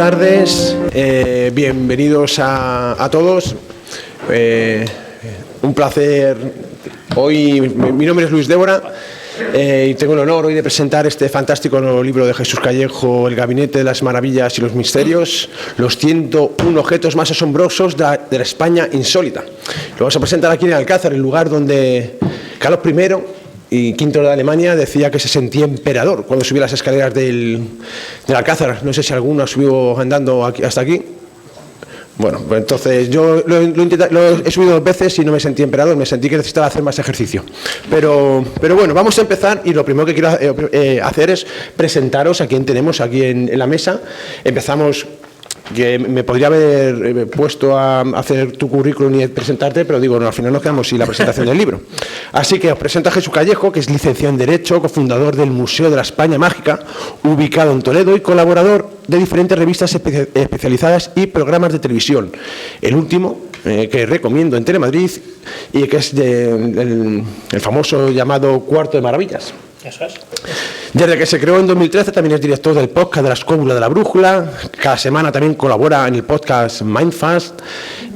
tardes, bienvenidos a todos. Un placer. Hoy mi nombre es Luis Débora y tengo el honor hoy de presentar este fantástico nuevo libro de Jesús Callejo, El Gabinete de las Maravillas y los Misterios, los 101 objetos más asombrosos de la España insólita. Lo vamos a presentar aquí en Alcázar, el lugar donde Carlos I y V de Alemania decía que se sentía emperador cuando subía las escaleras del Alcázar. No sé si alguno ha subido andando hasta aquí. Bueno, pues entonces yo lo he subido 2 veces y no me sentí emperador, me sentí que necesitaba hacer más ejercicio. Pero bueno, vamos a empezar y lo primero que quiero hacer es presentaros a quien tenemos aquí en la mesa. Empezamos, que me podría haber puesto a hacer tu currículum y presentarte, pero digo, no, al final nos quedamos sin la presentación del libro. Así que os presento a Jesús Callejo, que es licenciado en Derecho, cofundador del Museo de la España Mágica, ubicado en Toledo, y colaborador de diferentes revistas especializadas y programas de televisión. El último, que recomiendo, en Telemadrid, y que es el famoso llamado Cuarto de Maravillas. Eso es. Desde que se creó en 2013 también es director del podcast de la Escóbula de la Brújula. Cada semana también colabora en el podcast Mindfast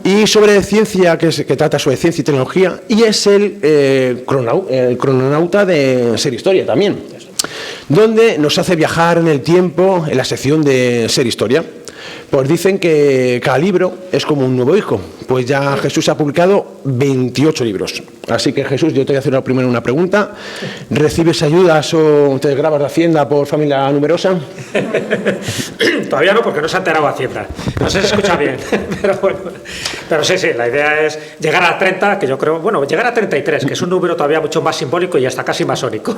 y sobre ciencia, que trata sobre ciencia y tecnología, y es el crononauta de Ser Historia también, donde nos hace viajar en el tiempo en la sección de Ser Historia. Pues dicen que cada libro es como un nuevo hijo. Pues ya Jesús ha publicado 28 libros. Así que Jesús, yo te voy a hacer primero una pregunta. ¿Recibes ayudas o te grabas de Hacienda por familia numerosa? Todavía no, porque no se ha enterado Hacienda. No sé si se escucha bien. Pero bueno. Pero sí, la idea es llegar a 30, que yo creo, bueno, llegar a 33, que es un número todavía mucho más simbólico y hasta casi masónico.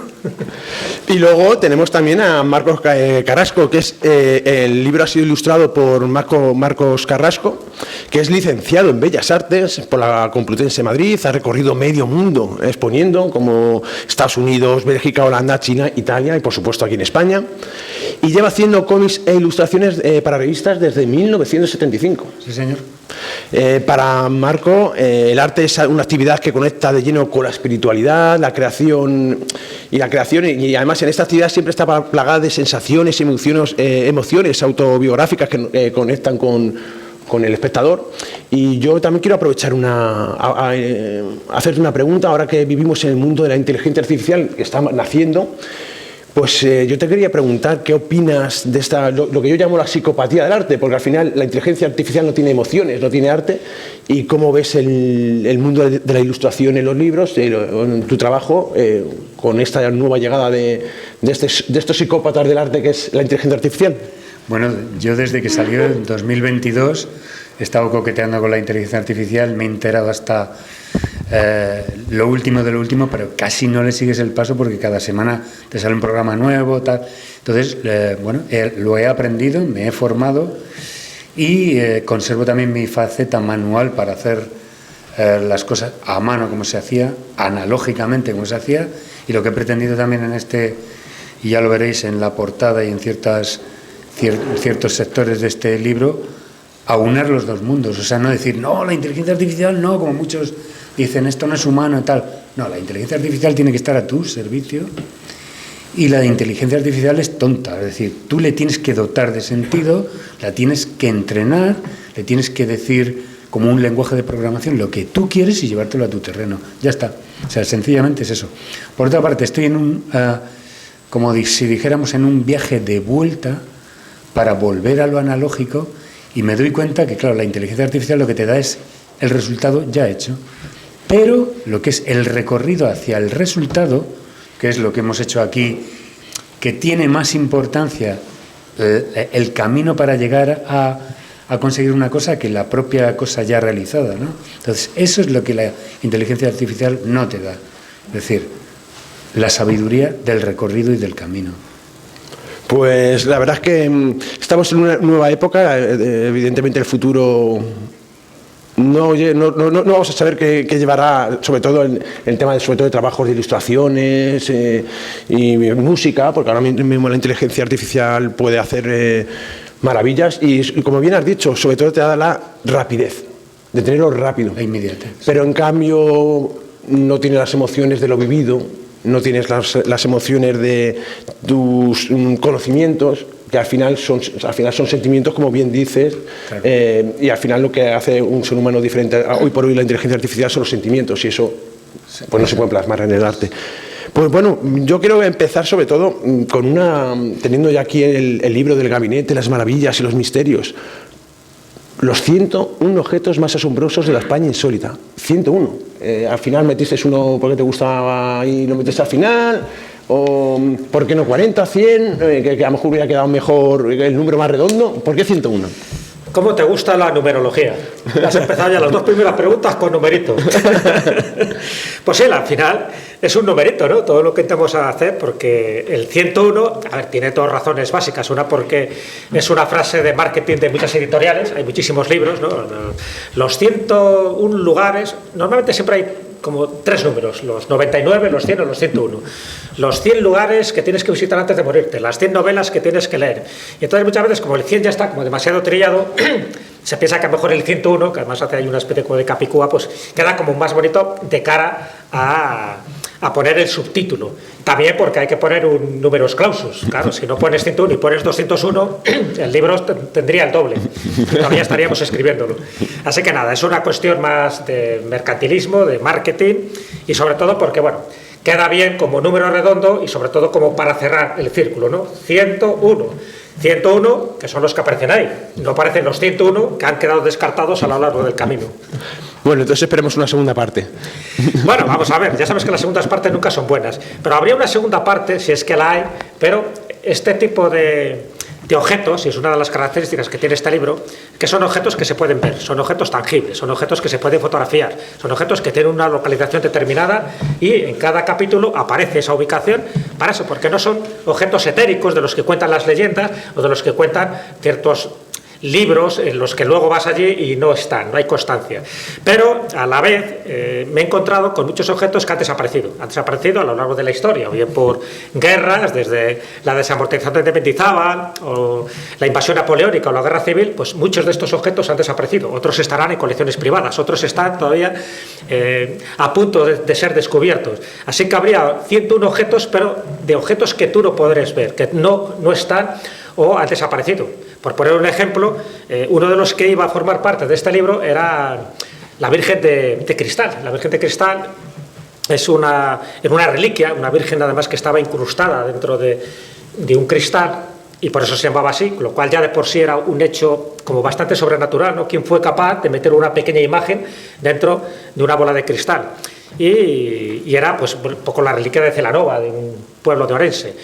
Y luego tenemos también a Marcos Carrasco, que es el libro ha sido ilustrado por Marcos Carrasco, que es licenciado en Bellas Artes por la Complutense de Madrid, ha recorrido medio mundo exponiendo, como Estados Unidos, Bélgica, Holanda, China, Italia y por supuesto aquí en España, y lleva haciendo cómics e ilustraciones para revistas desde 1975. Sí, señor. Para Marco, el arte es una actividad que conecta de lleno con la espiritualidad, la creación, y además en esta actividad siempre está plagada de sensaciones, emociones autobiográficas que conectan con el espectador. Y yo también quiero aprovechar hacerte una pregunta, ahora que vivimos en el mundo de la inteligencia artificial que está naciendo. Pues yo te quería preguntar qué opinas de lo que yo llamo la psicopatía del arte, porque al final la inteligencia artificial no tiene emociones, no tiene arte, y cómo ves el mundo de la ilustración en los libros, en tu trabajo, con esta nueva llegada de estos psicópatas del arte que es la inteligencia artificial. Bueno, yo desde que salió en 2022 he estado coqueteando con la inteligencia artificial, me he enterado hasta lo último de lo último, pero casi no le sigues el paso porque cada semana te sale un programa nuevo, tal. Entonces, lo he aprendido, me he formado y conservo también mi faceta manual para hacer las cosas a mano como se hacía, analógicamente como se hacía, y lo que he pretendido también en y ya lo veréis en la portada y en ciertos sectores de este libro, aunar los dos mundos, o sea, no decir, no, la inteligencia artificial no, como muchos dicen, esto no es humano y tal. No, la inteligencia artificial tiene que estar a tu servicio y la inteligencia artificial es tonta, es decir, tú le tienes que dotar de sentido, la tienes que entrenar, le tienes que decir como un lenguaje de programación lo que tú quieres y llevártelo a tu terreno. Ya está, o sea, sencillamente es eso. Por otra parte, estoy en como si dijéramos, en un viaje de vuelta para volver a lo analógico y me doy cuenta que, claro, la inteligencia artificial lo que te da es el resultado ya hecho. Pero lo que es el recorrido hacia el resultado, que es lo que hemos hecho aquí, que tiene más importancia el camino para llegar a conseguir una cosa que la propia cosa ya realizada, ¿no? Entonces, eso es lo que la inteligencia artificial no te da. Es decir, la sabiduría del recorrido y del camino. Pues la verdad es que estamos en una nueva época, evidentemente el futuro no vamos a saber qué llevará, sobre todo el tema de trabajos de ilustraciones y música, porque ahora mismo la inteligencia artificial puede hacer maravillas y como bien has dicho, sobre todo te da la rapidez, de tenerlo rápido. La inmediatez. Pero en cambio no tiene las emociones de lo vivido, no tienes las emociones de tus conocimientos que al final son sentimientos, como bien dices, Claro. y al final lo que hace un ser humano diferente hoy por hoy la inteligencia artificial son los sentimientos, y eso pues no se puede plasmar en el arte. Pues bueno, yo quiero empezar sobre todo teniendo ya aquí el libro del gabinete, las maravillas y los misterios. Los 101 objetos más asombrosos de la España insólita. 101. Al final metiste uno porque te gustaba y lo metiste al final, o ¿por qué no 40, 100? Que a lo mejor hubiera quedado mejor el número más redondo. ¿Por qué 101? ¿Cómo te gusta la numerología? Has empezado ya las dos primeras preguntas con numeritos. Pues sí, al final es un numerito, ¿no? Todo lo que intentamos hacer, porque el 101, a ver, tiene dos razones básicas. Una, porque es una frase de marketing de muchas editoriales, hay muchísimos libros, ¿no? Los 101 lugares, normalmente siempre hay como tres números, los 99, los 100 o los 101. Los 100 lugares que tienes que visitar antes de morirte, las 100 novelas que tienes que leer. Y entonces muchas veces, como el 100 ya está como demasiado trillado, se piensa que a lo mejor el 101, que además hace ahí una especie como de capicúa, pues queda como más bonito de cara a poner el subtítulo. También porque hay que poner un numerus clausus. Claro, si no pones 101 y pones 201, el libro tendría el doble. Todavía estaríamos escribiéndolo. Así que nada, es una cuestión más de mercantilismo, de marketing, y sobre todo porque, bueno, queda bien como número redondo y sobre todo como para cerrar el círculo, ¿no? 101. 101, que son los que aparecen ahí. No aparecen los 101 que han quedado descartados a lo largo del camino. Bueno, entonces esperemos una segunda parte. Bueno, vamos a ver, ya sabes que las segundas partes nunca son buenas, pero habría una segunda parte, si es que la hay, pero este tipo de objetos, y es una de las características que tiene este libro, que son objetos que se pueden ver, son objetos tangibles, son objetos que se pueden fotografiar, son objetos que tienen una localización determinada y en cada capítulo aparece esa ubicación para eso, porque no son objetos etéricos de los que cuentan las leyendas o de los que cuentan ciertos libros en los que luego vas allí y no están, no hay constancia. Pero a la vez me he encontrado con muchos objetos que han desaparecido a lo largo de la historia, o bien por guerras, desde la desamortización de Mendizábal o la invasión napoleónica o la guerra civil, pues muchos de estos objetos han desaparecido, otros estarán en colecciones privadas, otros están todavía a punto de ser descubiertos. Así que habría 101 objetos, pero de objetos que tú no podrás ver, que no están o han desaparecido. Por poner un ejemplo, uno de los que iba a formar parte de este libro era la Virgen de Cristal. La Virgen de Cristal es una reliquia, una virgen además que estaba incrustada dentro de un cristal, y por eso se llamaba así, lo cual ya de por sí era un hecho como bastante sobrenatural, ¿no? ¿Quién fue capaz de meter una pequeña imagen dentro de una bola de cristal? Y era pues un poco la reliquia de Celanova, de un pueblo de Orense.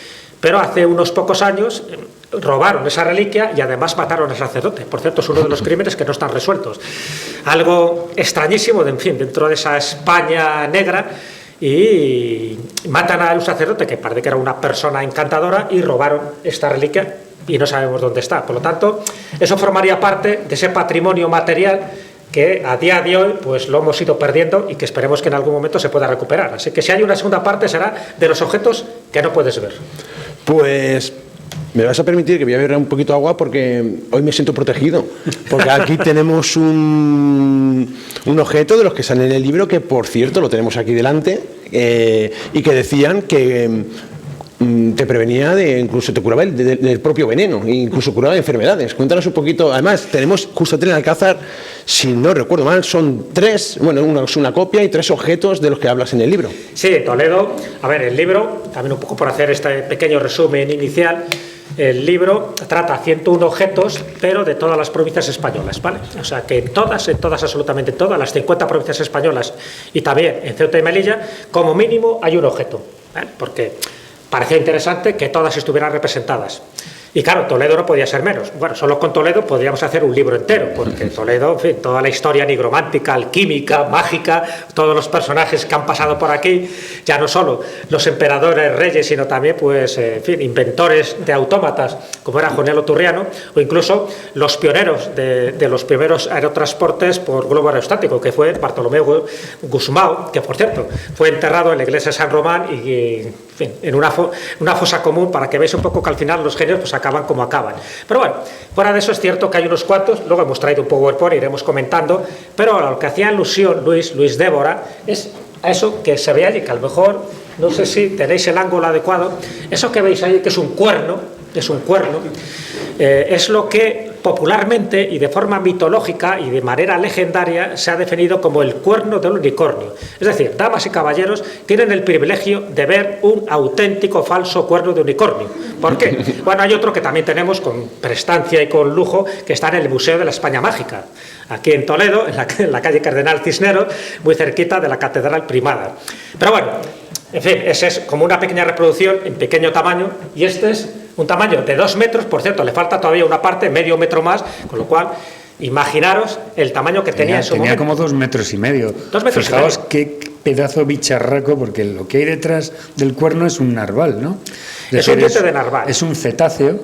Pero hace unos pocos años robaron esa reliquia y además mataron al sacerdote. Por cierto, es uno de los crímenes que no están resueltos. Algo extrañísimo, dentro de esa España negra, y matan a un sacerdote que parece que era una persona encantadora y robaron esta reliquia y no sabemos dónde está. Por lo tanto, eso formaría parte de ese patrimonio material que a día de hoy pues lo hemos ido perdiendo y que esperemos que en algún momento se pueda recuperar. Así que si hay una segunda parte será de los objetos que no puedes ver. Pues me vas a permitir que voy a beber un poquito de agua porque hoy me siento protegido. Porque aquí tenemos un objeto de los que sale en el libro, que por cierto lo tenemos aquí delante, y que decían que te prevenía incluso te curaba del propio veneno, e incluso curaba de enfermedades. Cuéntanos un poquito. Además, tenemos justo en Alcázar, si no recuerdo mal, son tres, bueno, una copia y tres objetos de los que hablas en el libro. Sí, Toledo. A ver, el libro, también un poco por hacer este pequeño resumen inicial, el libro trata 101 objetos, pero de todas las provincias españolas, ¿vale? O sea, que en todas, absolutamente todas, las 50 provincias españolas y también en Ceuta y Melilla, como mínimo hay un objeto, ¿vale? Porque parecía interesante que todas estuvieran representadas. Y claro, Toledo no podía ser menos. Bueno, solo con Toledo podríamos hacer un libro entero, porque Toledo, en fin, toda la historia nigromántica, alquímica, mágica, todos los personajes que han pasado por aquí, ya no solo los emperadores, reyes, sino también, pues, en fin, inventores de autómatas, como era Juanelo Turriano, o incluso los pioneros de los primeros aerotransportes por globo aerostático, que fue Bartolomeu Gusmão, que, por cierto, fue enterrado en la iglesia de San Román y, en fin, en una fosa común, para que veáis un poco que al final los genios pues acaban como acaban. Pero bueno, fuera de eso es cierto que hay unos cuantos, luego hemos traído un PowerPoint, iremos comentando, pero a lo que hacía alusión Luis Débora es a eso que se ve allí, que a lo mejor, no sé si tenéis el ángulo adecuado, eso que veis ahí que es un cuerno, es un cuerno, es lo que popularmente y de forma mitológica y de manera legendaria se ha definido como el cuerno del unicornio. Es decir, damas y caballeros tienen el privilegio de ver un auténtico falso cuerno de unicornio. ¿Por qué? Bueno, hay otro que también tenemos con prestancia y con lujo, que está en el Museo de la España Mágica, aquí en Toledo, en la calle Cardenal Cisneros, muy cerquita de la Catedral Primada. Pero bueno, en fin, ese es como una pequeña reproducción en pequeño tamaño, y este es un tamaño de 2 metros, por cierto, le falta todavía una parte, medio metro más, con lo cual, imaginaros el tamaño que tenía en su momento. Tenía como 2,5 metros. 2 metros. Fijaos qué pedazo bicharraco, porque lo que hay detrás del cuerno es un narval, ¿no? Es un diente de narval. Es un cetáceo,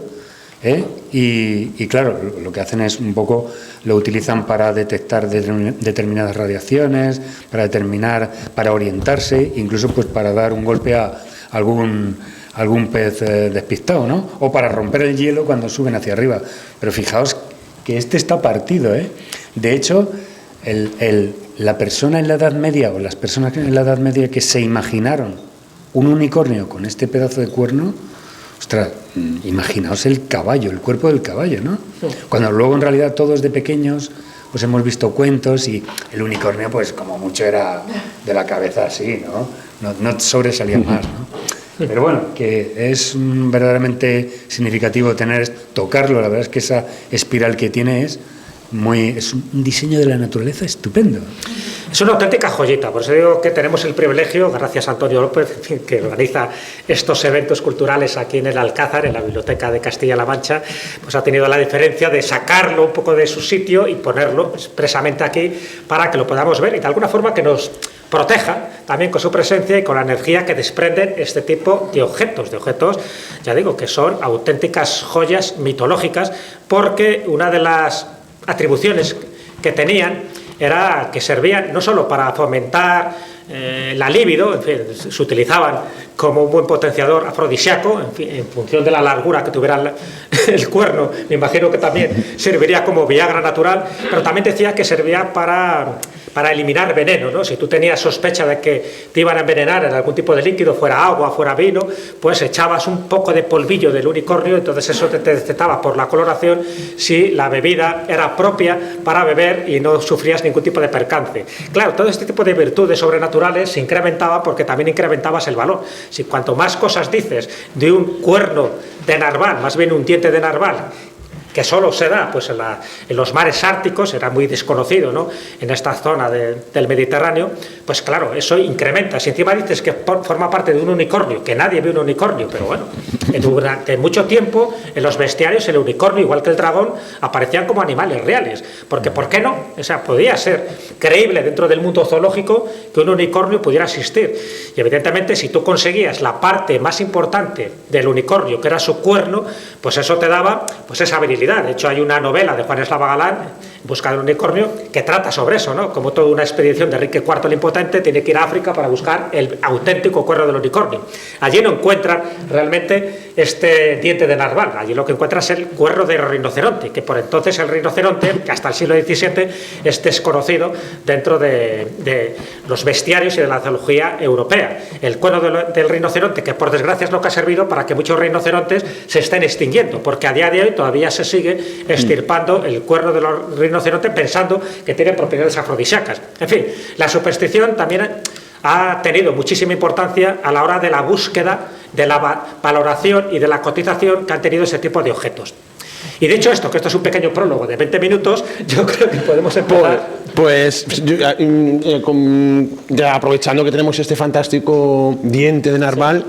y claro, lo que hacen es un poco, lo utilizan para detectar determinadas radiaciones, para orientarse, incluso pues para dar un golpe a algún pez despistado, ¿no? O para romper el hielo cuando suben hacia arriba. Pero fijaos que este está partido, ¿eh? De hecho, la persona en la Edad Media, o las personas en la Edad Media que se imaginaron un unicornio con este pedazo de cuerno, ostras, imaginaos el caballo, el cuerpo del caballo, ¿no? Cuando luego en realidad todos de pequeños pues hemos visto cuentos y el unicornio pues como mucho era de la cabeza así, ¿no? No sobresalía más, ¿no? Pero bueno, que es verdaderamente significativo tocarlo. La verdad es que esa espiral que tiene es un diseño de la naturaleza estupendo. Es una auténtica joyita, por eso digo que tenemos el privilegio, gracias a Antonio López, que organiza estos eventos culturales aquí en el Alcázar, en la Biblioteca de Castilla-La Mancha, pues ha tenido la diferencia de sacarlo un poco de su sitio y ponerlo expresamente aquí para que lo podamos ver y de alguna forma que nos proteja también con su presencia y con la energía que desprenden este tipo de objetos, ya digo, que son auténticas joyas mitológicas, porque una de las atribuciones que tenían era que servían no solo para fomentar la libido, en fin, se utilizaban como un buen potenciador afrodisíaco, en función de la largura que tuviera el cuerno, me imagino que también serviría como Viagra natural, pero también decía que servía para eliminar veneno, ¿no? Si tú tenías sospecha de que te iban a envenenar en algún tipo de líquido, fuera agua, fuera vino, pues echabas un poco de polvillo del unicornio, entonces eso te detectaba por la coloración si la bebida era propia para beber y no sufrías ningún tipo de percance. Claro, todo este tipo de virtudes sobrenaturales se incrementaba porque también incrementabas el valor. Si cuanto más cosas dices de un cuerno de narval, más bien un diente de narval, que solo se da pues, en los mares árticos, era muy desconocido, ¿no? En esta zona del Mediterráneo, pues claro, eso incrementa. Si encima dices que forma parte de un unicornio, que nadie ve un unicornio, pero bueno, durante mucho tiempo en los bestiarios el unicornio, igual que el dragón, aparecían como animales reales, porque ¿por qué no? O sea, podía ser creíble dentro del mundo zoológico que un unicornio pudiera existir. Y evidentemente si tú conseguías la parte más importante del unicornio, que era su cuerno, pues eso te daba pues esa habilidad. De hecho, hay una novela de Juan Eslava Galán, En busca del unicornio, que trata sobre eso, ¿no? Como toda una expedición de Enrique IV el Impotente tiene que ir a África para buscar el auténtico cuerno del unicornio. Allí no encuentran realmente este diente de narval, allí lo que encuentran es el cuerno de rinoceronte, que por entonces el rinoceronte, que hasta el siglo XVII es desconocido dentro de los bestiarios y de la zoología europea. El cuerno del rinoceronte, que por desgracia es lo que ha servido para que muchos rinocerontes se estén extinguiendo, porque a día de hoy todavía se sigue extirpando el cuerno de los rinocerontes pensando que tiene propiedades afrodisíacas. En fin, la superstición también ha tenido muchísima importancia a la hora de la búsqueda, de la valoración y de la cotización que han tenido ese tipo de objetos. Y de hecho esto es un pequeño prólogo de 20 minutos, yo creo que podemos empezar. Pues ya aprovechando que tenemos este fantástico diente de narval,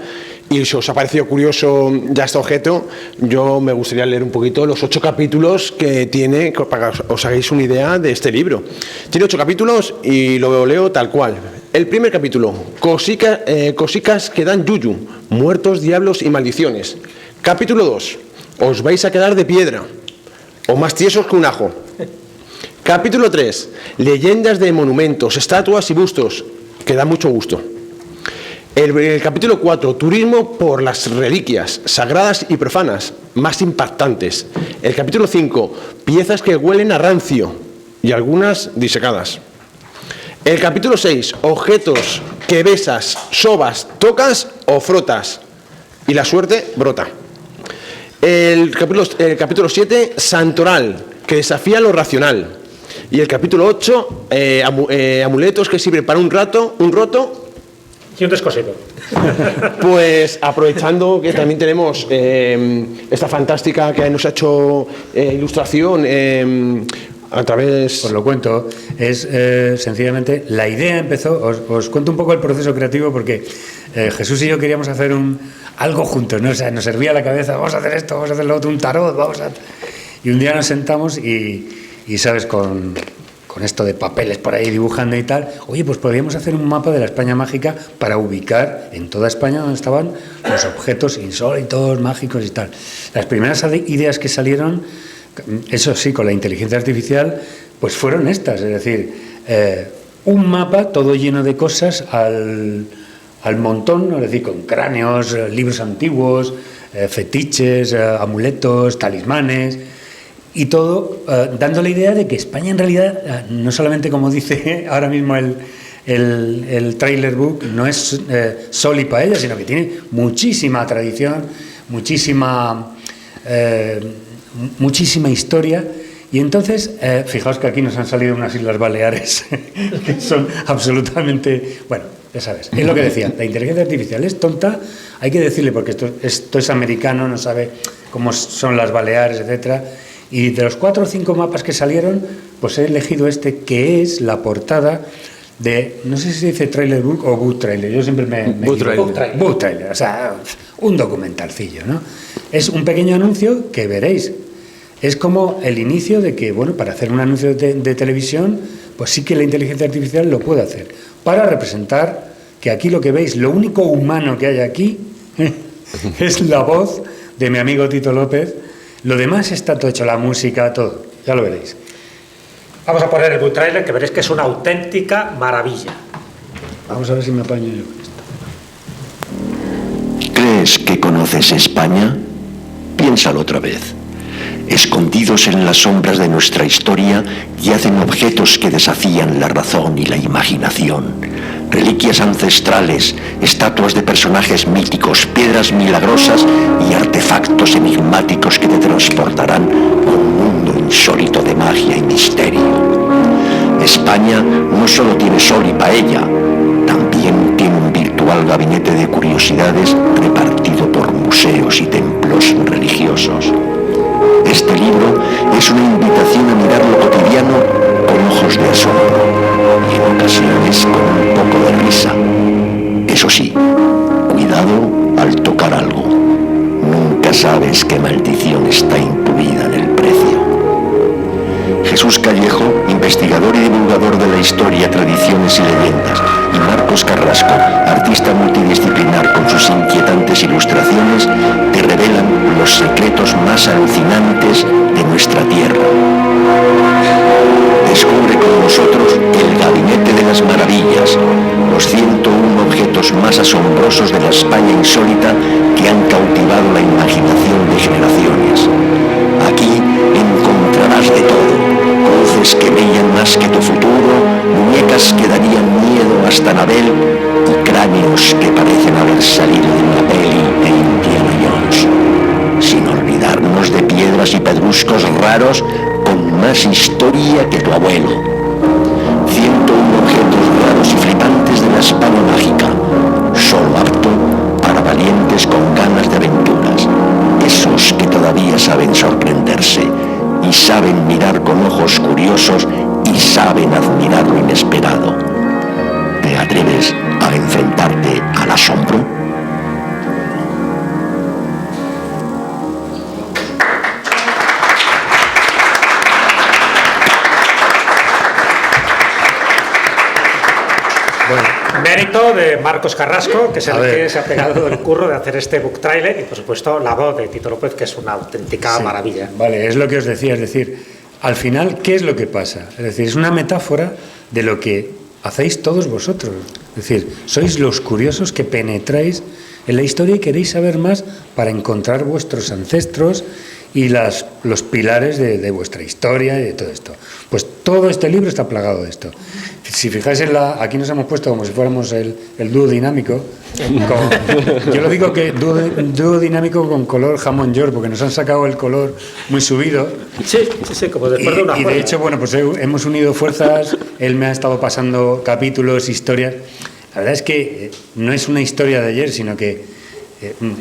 y si os ha parecido curioso ya este objeto, yo me gustaría leer un poquito los 8 capítulos que tiene, para que os hagáis una idea de este libro. Tiene 8 capítulos y lo leo tal cual. El primer capítulo, cosicas que dan yuyu, muertos, diablos y maldiciones. Capítulo 2, os vais a quedar de piedra, o más tiesos que un ajo. Capítulo 3, leyendas de monumentos, estatuas y bustos, que da mucho gusto. El capítulo 4, turismo por las reliquias, sagradas y profanas, más impactantes. El capítulo 5, piezas que huelen a rancio y algunas disecadas. El capítulo 6, objetos que besas, sobas, tocas o frotas y la suerte brota. El capítulo 7, Santoral, que desafía lo racional. Y el capítulo 8, amuletos que sirven para un roto. Y un descosido. Pues aprovechando que también tenemos esta fantástica que nos ha hecho ilustración a través... Os lo cuento, es sencillamente, la idea empezó, os cuento un poco el proceso creativo porque Jesús y yo queríamos hacer algo juntos, ¿no? O sea, nos servía la cabeza, vamos a hacer esto, vamos a hacer lo otro, un tarot, Y un día nos sentamos y sabes, con esto de papeles por ahí dibujando y tal, oye, pues podríamos hacer un mapa de la España mágica para ubicar en toda España donde estaban los objetos insólitos, mágicos y tal. Las primeras ideas que salieron, eso sí, con la inteligencia artificial, pues fueron estas, es decir, un mapa todo lleno de cosas al montón, es decir, con cráneos, libros antiguos, fetiches, amuletos, talismanes, y todo dando la idea de que España en realidad, no solamente como dice ahora mismo el trailer book, no es sol y paella, sino que tiene muchísima tradición, muchísima historia. Y entonces, fijaos que aquí nos han salido unas Islas Baleares que son absolutamente, bueno, ya sabes, es lo que decía, la inteligencia artificial es tonta, hay que decirle, porque esto es americano, no sabe cómo son las Baleares, etcétera. Y de los 4 o 5 mapas que salieron, pues he elegido este, que es la portada de, no sé si se dice trailer book o book trailer, yo siempre me book trailer, o sea, un documentalcillo, ¿no? Es un pequeño anuncio que veréis, es como el inicio de que, bueno, para hacer un anuncio de televisión, pues sí que la inteligencia artificial lo puede hacer, para representar que aquí lo que veis, lo único humano que hay aquí es la voz de mi amigo Tito López. Lo demás está todo hecho, la música, todo, ya lo veréis. Vamos a poner el book trailer, que veréis que es una auténtica maravilla. Vamos a ver si me apaño yo con esto. ¿Crees que conoces España? Piénsalo otra vez. Escondidos en las sombras de nuestra historia yacen objetos que desafían la razón y la imaginación. Reliquias ancestrales, estatuas de personajes míticos, piedras milagrosas y artefactos enigmáticos que te transportarán a un mundo insólito de magia y misterio. España no solo tiene sol y paella, también tiene un virtual gabinete de curiosidades repartido por museos y templos religiosos. Este libro es una invitación a mirar lo cotidiano con ojos de asombro y en ocasiones con un poco de risa. Eso sí, cuidado al tocar algo. Nunca sabes qué maldición está incluida en el precio. Jesús Callejo, investigador y divulgador de la historia, tradiciones y leyendas, y Marcos Carrasco, artista multidisciplinar con sus inquietantes ilustraciones, te revelan los secretos más alucinantes de nuestra tierra. Descubre con nosotros el Gabinete de las Maravillas, los 101 objetos más asombrosos de la España insólita que han cautivado la imaginación de generaciones. Aquí encontrarás de todo, cruces que brillan más que tu futuro, muñecas que darían miedo hasta Anabel y cráneos que parecen haber salido de una peli de Indiana Jones. Sin olvidarnos de piedras y pedruscos raros con más historia que tu abuelo. 101 objetos raros y flipantes de la España mágica, solo apto para valientes con ganas de aventuras, esos que todavía saben sorprenderse y saben mirar con ojos curiosos y saben admirar lo inesperado. ¿Te atreves a enfrentarte al asombro? Mérito de Marcos Carrasco, que es el que se ha pegado el curro de hacer este book trailer, y por supuesto la voz de Tito López, que es una auténtica maravilla. Vale, es lo que os decía, es decir, al final, ¿qué es lo que pasa? Es decir, es una metáfora de lo que hacéis todos vosotros. Es decir, sois los curiosos que penetráis en la historia y queréis saber más para encontrar vuestros ancestros y los pilares de vuestra historia y de todo esto. Pues todo este libro está plagado de esto. Si fijáis aquí nos hemos puesto como si fuéramos el dúo dinámico. Yo lo digo que dúo dinámico con color jamón york, porque nos han sacado el color muy subido. Sí, como después de una y juega. de hecho, bueno, pues hemos unido fuerzas, él me ha estado pasando capítulos, historias. La verdad es que no es una historia de ayer, sino que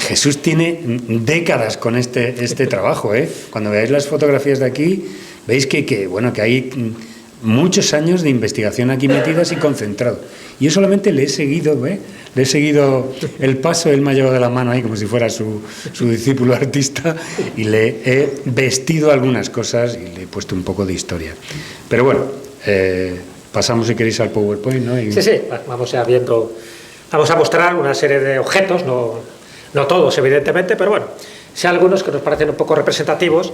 Jesús tiene décadas con este trabajo, ¿eh? Cuando veáis las fotografías de aquí, veis que hay muchos años de investigación aquí metidas y concentrado. Y yo solamente le he seguido, le he seguido el paso, él me ha llevado de la mano ahí como si fuera su discípulo artista, y le he vestido algunas cosas y le he puesto un poco de historia. Pero bueno, pasamos si queréis al PowerPoint, ¿no? Sí, vamos ya viendo, vamos a mostrar una serie de objetos, no todos evidentemente, pero bueno, sí algunos que nos parecen un poco representativos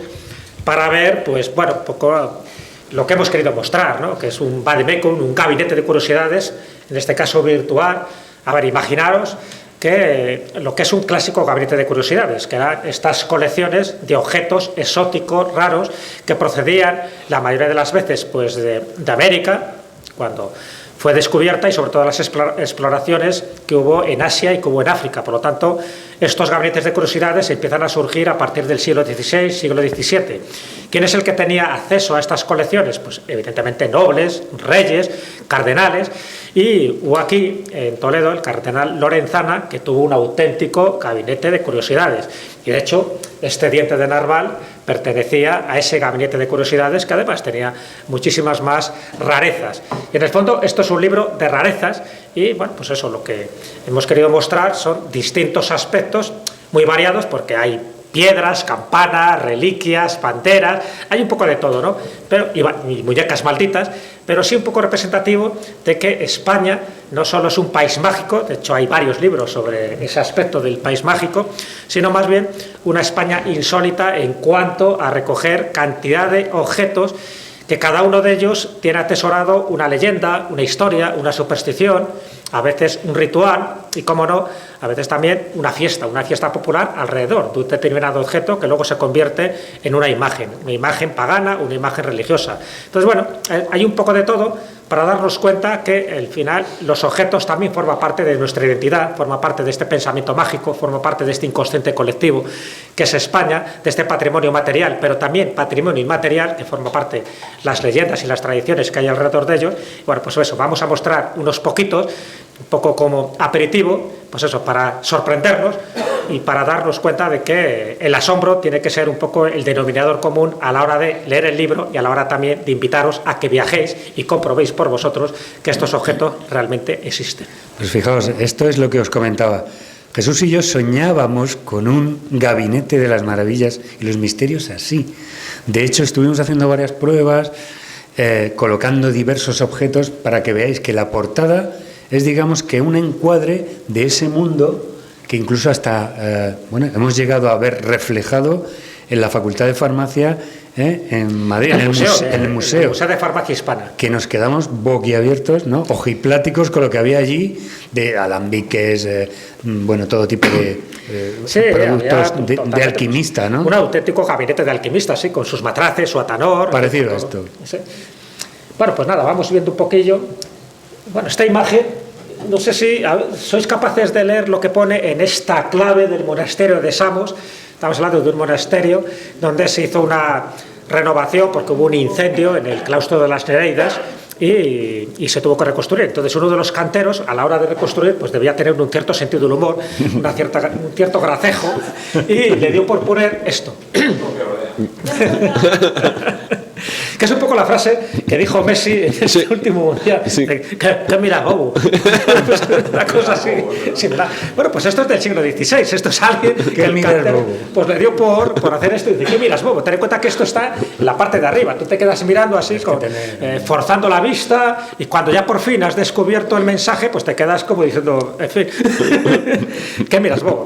para ver, pues bueno, un poco lo que hemos querido mostrar, ¿no? Que es un vademecum, un gabinete de curiosidades, en este caso virtual. A ver, imaginaros que lo que es un clásico gabinete de curiosidades, que eran estas colecciones de objetos exóticos, raros, que procedían la mayoría de las veces pues de América, cuando fue descubierta, y sobre todo las exploraciones que hubo en Asia y que hubo en África. Por lo tanto, estos gabinetes de curiosidades empiezan a surgir a partir del siglo XVI, siglo XVII. ¿Quién es el que tenía acceso a estas colecciones? Pues evidentemente nobles, reyes, cardenales, y hubo aquí en Toledo el cardenal Lorenzana, que tuvo un auténtico gabinete de curiosidades, y de hecho este diente de narval pertenecía a ese gabinete de curiosidades, que además tenía muchísimas más rarezas. Y en el fondo esto es un libro de rarezas, y bueno, pues eso, lo que hemos querido mostrar son distintos aspectos muy variados, porque hay piedras, campanas, reliquias, banderas, hay un poco de todo, ¿no? Pero, y muñecas malditas, pero sí un poco representativo de que España no solo es un país mágico, de hecho hay varios libros sobre ese aspecto del país mágico, sino más bien una España insólita en cuanto a recoger cantidad de objetos que cada uno de ellos tiene atesorado una leyenda, una historia, una superstición, a veces un ritual y, como no, a veces también una fiesta popular alrededor de un determinado objeto que luego se convierte en una imagen pagana, una imagen religiosa. Entonces, bueno, hay un poco de todo para darnos cuenta que al final los objetos también forman parte de nuestra identidad, forman parte de este pensamiento mágico, forman parte de este inconsciente colectivo que es España, de este patrimonio material, pero también patrimonio inmaterial, que forma parte de las leyendas y las tradiciones que hay alrededor de ellos. Bueno, pues eso, vamos a mostrar unos poquitos, un poco como aperitivo, pues eso, para sorprendernos y para darnos cuenta de que el asombro tiene que ser un poco el denominador común a la hora de leer el libro y a la hora también de invitaros a que viajéis y comprobéis por vosotros que estos objetos realmente existen. Pues fijaos, esto es lo que os comentaba. Jesús y yo soñábamos con un gabinete de las maravillas y los misterios así. De hecho, estuvimos haciendo varias pruebas, colocando diversos objetos para que veáis que la portada es, digamos, que un encuadre de ese mundo que incluso hasta, hemos llegado a ver reflejado en la Facultad de Farmacia en Madrid, en el museo de Farmacia Hispana. Que nos quedamos boquiabiertos, ¿no? Ojipláticos con lo que había allí, de alambiques, todo tipo de productos de alquimista, ¿no? Un auténtico gabinete de alquimista, sí, con sus matraces, su atanor. Parecido a esto. Sí. Bueno, pues nada, vamos viendo un poquillo. Bueno, esta imagen, no sé si sois capaces de leer lo que pone en esta clave del monasterio de Samos. Estamos hablando de un monasterio donde se hizo una renovación porque hubo un incendio en el claustro de las Nereidas y se tuvo que reconstruir. Entonces, uno de los canteros, a la hora de reconstruir, pues debía tener un cierto sentido del humor, un cierto gracejo, y le dio por poner esto. Que es un poco la frase que dijo Messi en el último mundial. Sí. ¿Qué mira, bobo? Una cosa así. Bueno, pues esto es del siglo XVI. Esto es alguien que el cartero pues le dio por hacer esto y dice: ¿qué miras, bobo? Ten en cuenta que esto está en la parte de arriba. Tú te quedas mirando así, forzando la vista, y cuando ya por fin has descubierto el mensaje, pues te quedas como diciendo, en fin, ¿qué miras, bobo?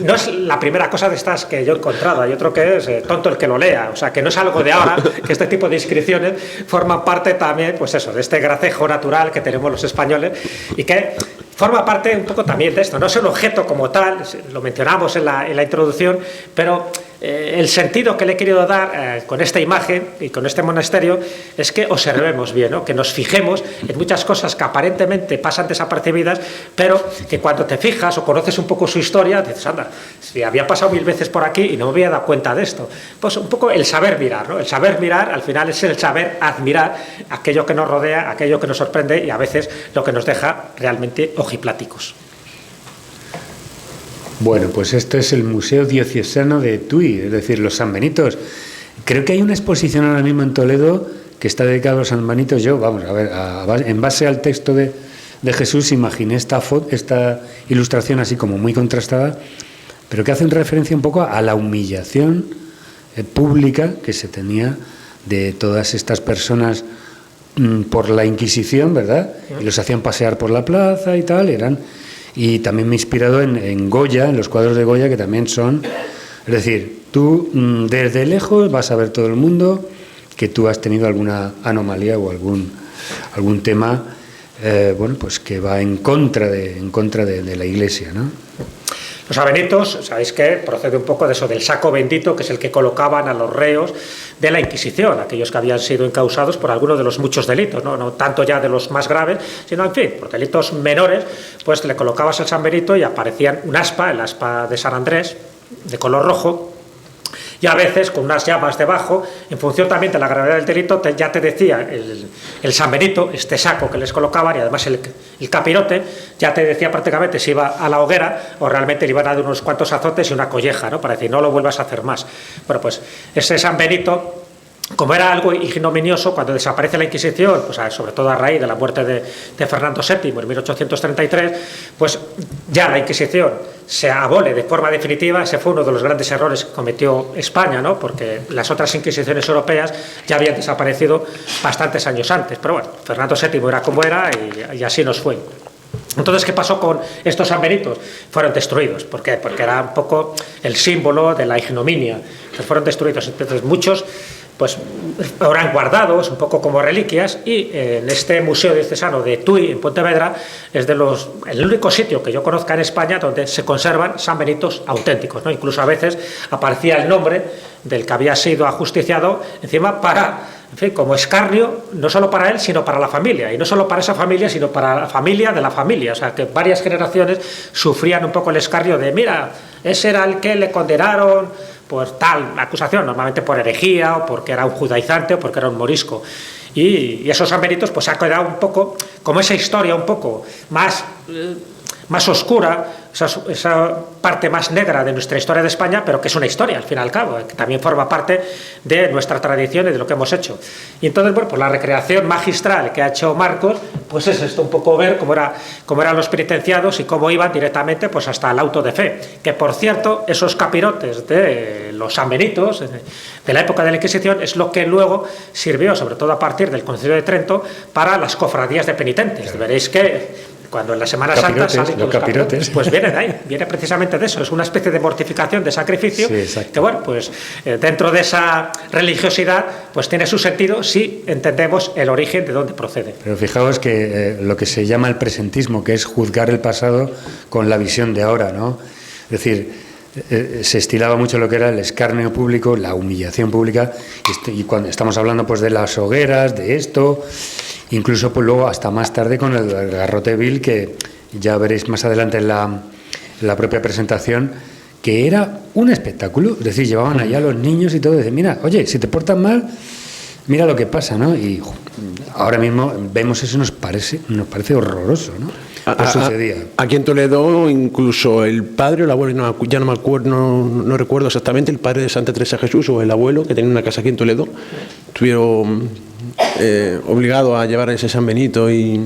No es la primera cosa de estas que yo he encontrado. Hay otro que es tonto el que lo lea. O sea, que no es algo de ahora, que este tipo de inscripciones forman parte también, pues eso, de este gracejo natural que tenemos los españoles y que forma parte un poco también de esto. No es un objeto como tal, lo mencionamos en la introducción, pero el sentido que le he querido dar con esta imagen y con este monasterio es que observemos bien, ¿no? Que nos fijemos en muchas cosas que aparentemente pasan desapercibidas, pero que cuando te fijas o conoces un poco su historia, dices, anda, si había pasado 1000 veces por aquí y no me había dado cuenta de esto. Pues un poco el saber mirar, ¿no? El saber mirar al final es el saber admirar aquello que nos rodea, aquello que nos sorprende y a veces lo que nos deja realmente ojipláticos. Bueno, pues esto es el Museo Diocesano de Tui, es decir, los Sanbenitos. Creo que hay una exposición ahora mismo en Toledo que está dedicada a los Sanbenitos. Yo, vamos, a ver, en base al texto de Jesús, imaginé esta ilustración así como muy contrastada, pero que hacen referencia un poco a la humillación pública que se tenía de todas estas personas por la Inquisición, ¿verdad? Y los hacían pasear por la plaza y tal, y también me he inspirado en Goya, en los cuadros de Goya, que también son, es decir, tú desde lejos vas a ver todo el mundo que tú has tenido alguna anomalía o algún tema, bueno, pues que va en contra de la Iglesia, ¿no? Los sanbenitos, sabéis que procede un poco de eso, del saco bendito, que es el que colocaban a los reos de la Inquisición, aquellos que habían sido encausados por alguno de los muchos delitos, no tanto ya de los más graves, sino, en fin, por delitos menores, pues le colocabas el sanbenito y aparecían un aspa, el aspa de San Andrés, de color rojo, y a veces con unas llamas debajo, en función también de la gravedad del delito, ya te decía el sanbenito, este saco que les colocaban, y además el capirote, ya te decía prácticamente si iba a la hoguera o realmente le iban a dar unos cuantos azotes y una colleja, ¿no? Para decir, no lo vuelvas a hacer más. Bueno, pues ese sanbenito, como era algo ignominioso, cuando desaparece la Inquisición, pues sobre todo a raíz de la muerte de Fernando VII en 1833, pues ya la Inquisición se abole de forma definitiva. Ese fue uno de los grandes errores que cometió España, ¿no? Porque las otras Inquisiciones europeas ya habían desaparecido bastantes años antes. Pero bueno, Fernando VII era como era y así nos fue. Entonces, ¿qué pasó con estos sanbenitos? Fueron destruidos. ¿Por qué? Porque era un poco el símbolo de la ignominia. Entonces, fueron destruidos. Entonces, muchos pues habrán guardados un poco como reliquias, y en este Museo Diocesano de Tui, en Pontevedra, es el único sitio que yo conozca en España donde se conservan sanbenitos auténticos, ¿no? Incluso a veces aparecía el nombre del que había sido ajusticiado encima para, en fin, como escarnio, no solo para él, sino para la familia, y no solo para esa familia, sino para la familia de la familia. O sea, que varias generaciones sufrían un poco el escarnio de, mira, ese era el que le condenaron por tal acusación, normalmente por herejía, o porque era un judaizante, o porque era un morisco. Y esos sanbenitos pues ha quedado un poco como esa historia un poco más oscura, esa parte más negra de nuestra historia de España, pero que es una historia, al fin y al cabo, que también forma parte de nuestra tradición y de lo que hemos hecho. Y entonces, bueno, pues la recreación magistral que ha hecho Marcos, pues es esto, un poco ver cómo eran los penitenciados y cómo iban directamente pues hasta el auto de fe. Que, por cierto, esos capirotes de los sanbenitos de la época de la Inquisición es lo que luego sirvió, sobre todo a partir del Concilio de Trento, para las cofradías de penitentes. Claro. Veréis que cuando en la Semana Santa salen los capirotes, pues viene de ahí, viene precisamente de eso, es una especie de mortificación, de sacrificio, sí, que bueno, pues dentro de esa religiosidad pues tiene su sentido si entendemos el origen de dónde procede. Pero fijaos que lo que se llama el presentismo, que es juzgar el pasado con la visión de ahora, ¿no? Es decir, se estilaba mucho lo que era el escarnio público, la humillación pública, y cuando estamos hablando pues de las hogueras, de esto, incluso pues luego hasta más tarde con el garrote vil, que ya veréis más adelante en la propia presentación, que era un espectáculo. Es decir, llevaban allá a los niños y todo, y decían, mira, oye, si te portas mal, mira lo que pasa, ¿no? Y ahora mismo vemos eso, nos parece horroroso, ¿no? Pues sucedía. Aquí en Toledo, incluso el padre o el abuelo, ya no me acuerdo, no recuerdo exactamente, el padre de Santa Teresa de Jesús o el abuelo, que tenía una casa aquí en Toledo, estuvieron obligado a llevar ese San Benito y...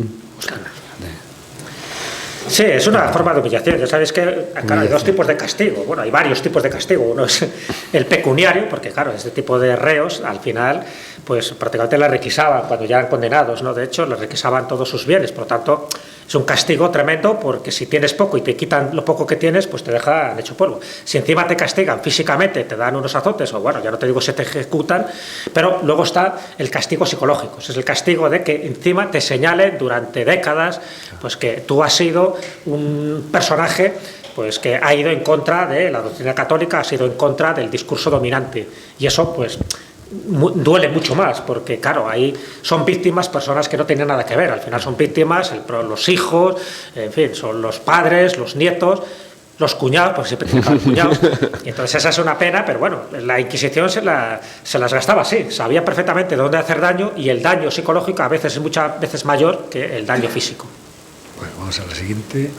Sí, es una forma de humillación. Ya sabéis que claro, hay dos tipos de castigo. Bueno, hay varios tipos de castigo. Uno es el pecuniario, porque claro, este tipo de reos al final pues prácticamente les requisaban cuando ya eran condenados, ¿no? De hecho, les requisaban todos sus bienes. Por lo tanto, es un castigo tremendo, porque si tienes poco y te quitan lo poco que tienes, pues te dejan hecho polvo. Si encima te castigan físicamente, te dan unos azotes, o bueno, ya no te digo se te ejecutan, pero luego está el castigo psicológico. Es el castigo de que encima te señalen durante décadas pues que tú has sido un personaje pues que ha ido en contra de la doctrina católica, ha sido en contra del discurso dominante. Y eso, pues, duele mucho más, porque claro, ahí son víctimas personas que no tienen nada que ver. Al final son víctimas los hijos, en fin, son los padres, los nietos, los cuñados, porque siempre tienen que haber cuñados. Y entonces esa es una pena, pero bueno, la Inquisición se las gastaba así, sabía perfectamente dónde hacer daño, y el daño psicológico a veces es muchas veces mayor que el daño físico. Bueno, vamos a la siguiente.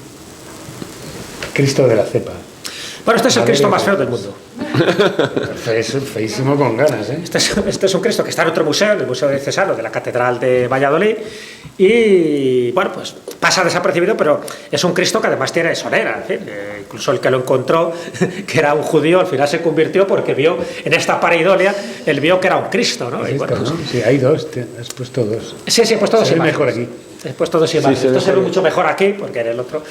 Cristo de la cepa. Bueno, este es el Cristo más feo del mundo. Es feísimo con ganas, ¿eh? Este es un Cristo que está en otro museo, en el Museo Diocesano de la Catedral de Valladolid, y bueno, pues pasa desapercibido, pero es un Cristo que además tiene solera. En fin, incluso el que lo encontró, que era un judío, al final se convirtió porque vio en esta pareidolia, él vio que era un Cristo, ¿no? Y bueno, ¿no? Sí, hay dos, has puesto dos. Sí, he puesto dos imágenes. Mejor aquí. He puesto dos imágenes. Sí, esto se ve mucho mejor aquí, porque en el otro...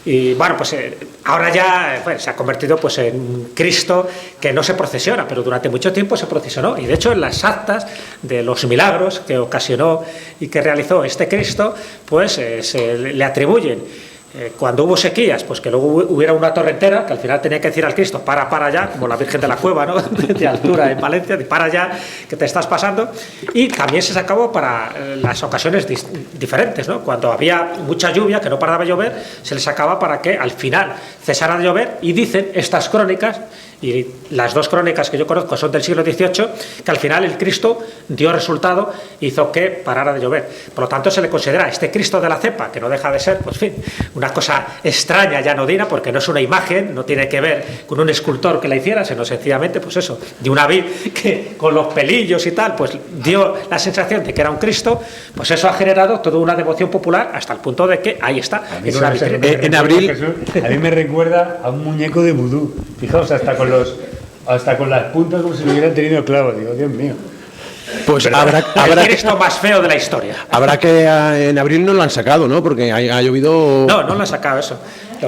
Y bueno, pues ahora ya se ha convertido pues en un Cristo que no se procesiona, pero durante mucho tiempo se procesionó. Y de hecho en las actas de los milagros que ocasionó y que realizó este Cristo, pues se le atribuyen. Cuando hubo sequías, pues que luego hubiera una torrentera, que al final tenía que decir al Cristo, para allá, como la Virgen de la Cueva, ¿no? De altura en Valencia, de para allá, que te estás pasando. Y también se sacó para las ocasiones diferentes, ¿no? Cuando había mucha lluvia, que no paraba de llover, se le sacaba para que al final cesara de llover, y dicen estas crónicas, y las dos crónicas que yo conozco son del siglo XVIII, que al final el Cristo dio resultado, hizo que parara de llover. Por lo tanto, se le considera este Cristo de la cepa, que no deja de ser, pues en fin, una cosa extraña y anodina, porque no es una imagen, no tiene que ver con un escultor que la hiciera, sino sencillamente, pues eso, de una vid que con los pelillos y tal, pues dio la sensación de que era un Cristo. Pues eso ha generado toda una devoción popular hasta el punto de que ahí está, en una vitrina. En abril... A mí me recuerda a un muñeco de vudú. Fijaos, hasta con las puntas como si lo hubieran tenido clavos. Digo, Dios mío. Pues el Cristo más feo de la historia. Habrá que en abril no lo han sacado, ¿no? Porque ha llovido... No lo han sacado eso.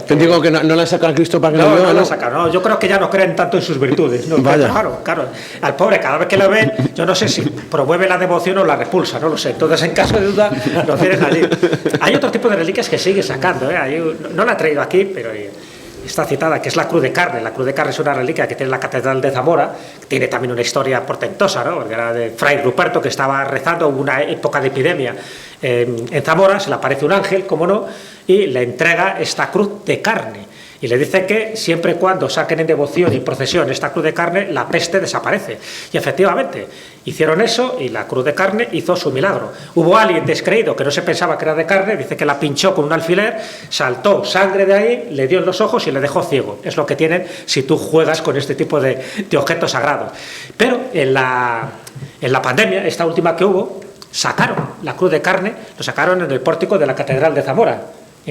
Te digo que no le han sacado al Cristo para que no llueva, lo han sacado, no. Yo creo que ya no creen tanto en sus virtudes. No, vaya. Claro. Al pobre, cada vez que lo ven, yo no sé si promueve la devoción o la repulsa, no lo sé. Entonces, en caso de duda, lo tienen allí. Hay otro tipo de reliquias que sigue sacando, ¿eh? No la he traído aquí, pero... está citada, que es la cruz de carne. La cruz de carne es una reliquia que tiene la Catedral de Zamora, que tiene también una historia portentosa, ¿no? Porque era de Fray Ruperto, que estaba rezando, hubo una época de epidemia en Zamora, se le aparece un ángel, como no, y le entrega esta cruz de carne. Y le dice que siempre y cuando saquen en devoción y procesión esta cruz de carne, la peste desaparece. Y efectivamente, hicieron eso y la cruz de carne hizo su milagro. Hubo alguien descreído que no se pensaba que era de carne, dice que la pinchó con un alfiler, saltó sangre de ahí, le dio en los ojos y le dejó ciego. Es lo que tienen si tú juegas con este tipo de objetos sagrados. Pero en la pandemia, esta última que hubo, sacaron la cruz de carne, lo sacaron en el pórtico de la Catedral de Zamora.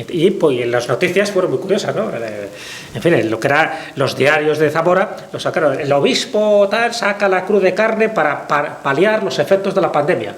Y pues las noticias fueron muy curiosas, ¿no? En fin, lo que eran los diarios de Zamora, lo sacaron. El obispo tal saca la cruz de carne para paliar los efectos de la pandemia.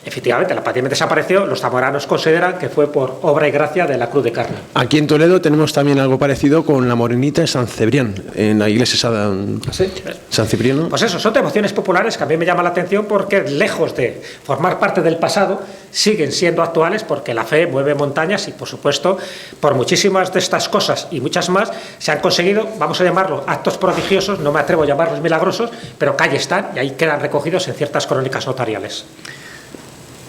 Efectivamente, la pandemia desapareció, los zamoranos consideran que fue por obra y gracia de la cruz de carne. Aquí en Toledo tenemos también algo parecido con la morenita de San Cebrián, en la iglesia San Cipriano. Pues eso, son devociones populares que a mí me llaman la atención porque lejos de formar parte del pasado, siguen siendo actuales porque la fe mueve montañas y, por supuesto, por muchísimas de estas cosas y muchas más, se han conseguido, vamos a llamarlos actos prodigiosos, no me atrevo a llamarlos milagrosos, pero que ahí están y ahí quedan recogidos en ciertas crónicas notariales.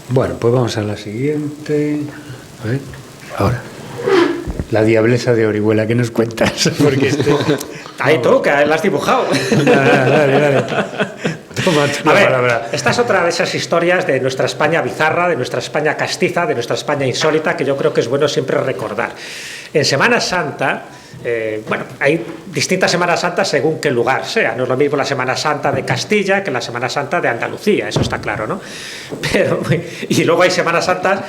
Bueno, pues vamos a la siguiente. A ver, ahora. La diablesa de Orihuela, ¿qué nos cuentas? Porque Ahí tú, que la has dibujado. Dale. Toma a ver, palabra. Esta es otra de esas historias de nuestra España bizarra, de nuestra España castiza, de nuestra España insólita, que yo creo que es bueno siempre recordar. En Semana Santa... hay distintas Semanas Santas según qué lugar sea. No es lo mismo la Semana Santa de Castilla que la Semana Santa de Andalucía, eso está claro, ¿no? Y luego hay Semanas Santas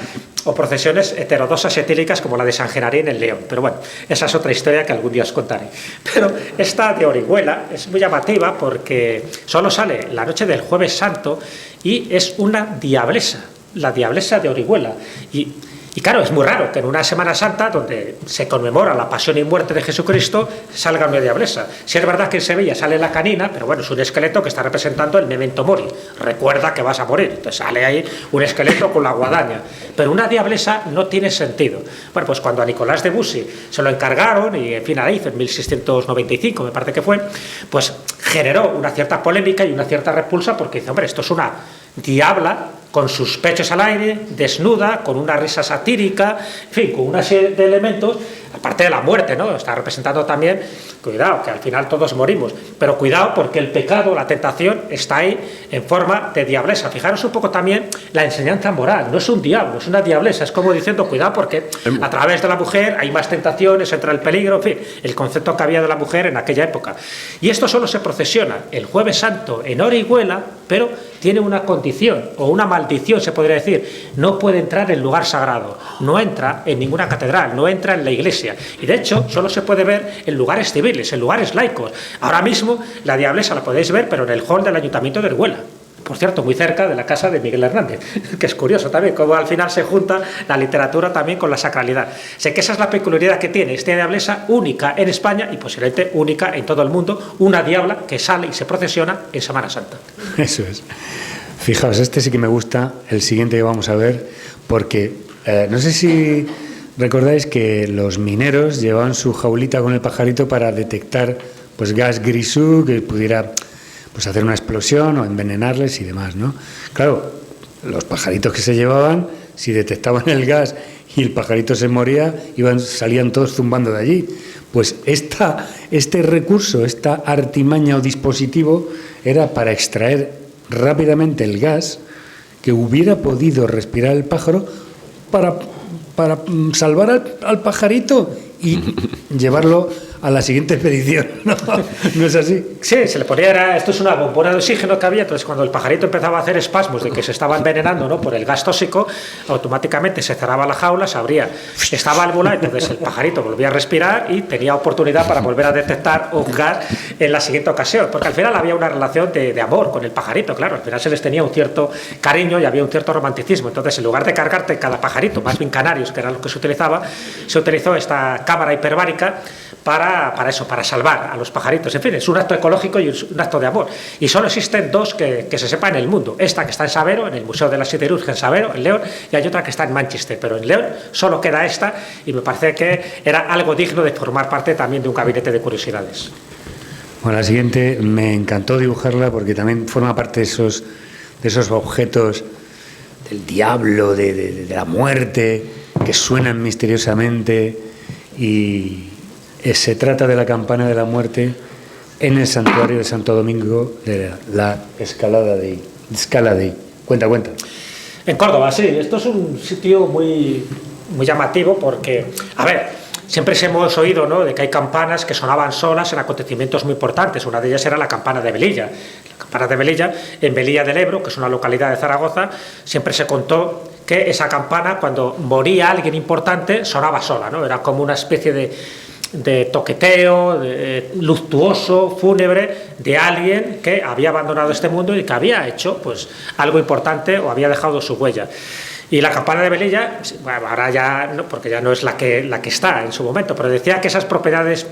o procesiones heterodosas etílicas como la de San Genarín en León. Pero bueno, esa es otra historia que algún día os contaré. Pero esta de Orihuela es muy llamativa porque solo sale la noche del Jueves Santo y es una diablesa, la diablesa de Orihuela. Y Y claro, es muy raro que en una Semana Santa, donde se conmemora la pasión y muerte de Jesucristo, salga una diablesa. Si es verdad que en Sevilla sale la canina, pero bueno, es un esqueleto que está representando el memento mori. Recuerda que vas a morir. Entonces sale ahí un esqueleto con la guadaña. Pero una diablesa no tiene sentido. Bueno, pues cuando a Nicolás de Bussy se lo encargaron, y en fin, ahí, en 1695 me parece que fue, pues generó una cierta polémica y una cierta repulsa, porque dice, hombre, esto es una diabla con sus pechos al aire, desnuda, con una risa satírica, en fin, con una serie de elementos, aparte de la muerte, ¿no? Está representando también, cuidado, que al final todos morimos, pero cuidado porque el pecado, la tentación, está ahí en forma de diablesa. Fijaros un poco también la enseñanza moral, no es un diablo, es una diablesa, es como diciendo, cuidado porque a través de la mujer hay más tentaciones, entra el peligro, en fin, el concepto que había de la mujer en aquella época. Y esto solo se procesiona el Jueves Santo en Orihuela, pero tiene una condición o una maldición, se podría decir: no puede entrar en lugar sagrado, no entra en ninguna catedral, no entra en la iglesia, y de hecho solo se puede ver en lugares civiles, en lugares laicos. Ahora mismo la diablesa la podéis ver, pero en el hall del Ayuntamiento de Orihuela, por cierto, muy cerca de la casa de Miguel Hernández, que es curioso también, cómo al final se junta la literatura también con la sacralidad. Sé que esa es la peculiaridad que tiene esta diablesa, única en España y posiblemente única en todo el mundo, una diabla que sale y se procesiona en Semana Santa. Eso es. Fijaos, este sí que me gusta, el siguiente que vamos a ver, porque no sé si recordáis que los mineros llevaban su jaulita con el pajarito para detectar pues gas grisú que pudiera pues hacer una explosión o envenenarles y demás, ¿no? Claro, los pajaritos que se llevaban, si detectaban el gas y el pajarito se moría, salían todos zumbando de allí. Pues este recurso, esta artimaña o dispositivo era para extraer rápidamente el gas que hubiera podido respirar el pájaro para salvar al pajarito y llevarlo a la siguiente expedición, ¿no? ¿No es así? Sí, se le ponía, esto es una bombona de oxígeno que había, entonces cuando el pajarito empezaba a hacer espasmos de que se estaba envenenando, ¿no?, por el gas tóxico, automáticamente se cerraba la jaula, se abría esta válvula, entonces el pajarito volvía a respirar y tenía oportunidad para volver a detectar un gas en la siguiente ocasión, porque al final había una relación de amor con el pajarito, claro, al final se les tenía un cierto cariño y había un cierto romanticismo. Entonces, en lugar de cargarte cada pajarito, más bien canarios, que era lo que se utilizaba, se utilizó esta cámara hiperbárica para eso, para salvar a los pajaritos. En fin, es un acto ecológico y un acto de amor. Y solo existen dos que se sepa en el mundo. Esta que está en Sabero, en el Museo de la Siderurgia en Sabero, en León, y hay otra que está en Manchester. Pero en León solo queda esta, y me parece que era algo digno de formar parte también de un gabinete de curiosidades. Bueno, la siguiente me encantó dibujarla porque también forma parte de esos objetos del diablo, de la muerte, que suenan misteriosamente, y se trata de la campana de la muerte en el santuario de Santo Domingo de la Escalada Dei. Cuenta. En Córdoba, sí. Esto es un sitio muy, muy llamativo porque, a ver, siempre hemos oído, ¿no?, de que hay campanas que sonaban solas en acontecimientos muy importantes. Una de ellas era la campana de Velilla. La campana de Velilla, en Velilla del Ebro, que es una localidad de Zaragoza, siempre se contó que esa campana, cuando moría alguien importante, sonaba sola, ¿no? Era como una especie de toqueteo, luctuoso, fúnebre, de alguien que había abandonado este mundo y que había hecho pues algo importante o había dejado su huella. Y la campana de Velilla, bueno, ahora ya no, porque ya no es la que está en su momento, pero decía que esas propiedades,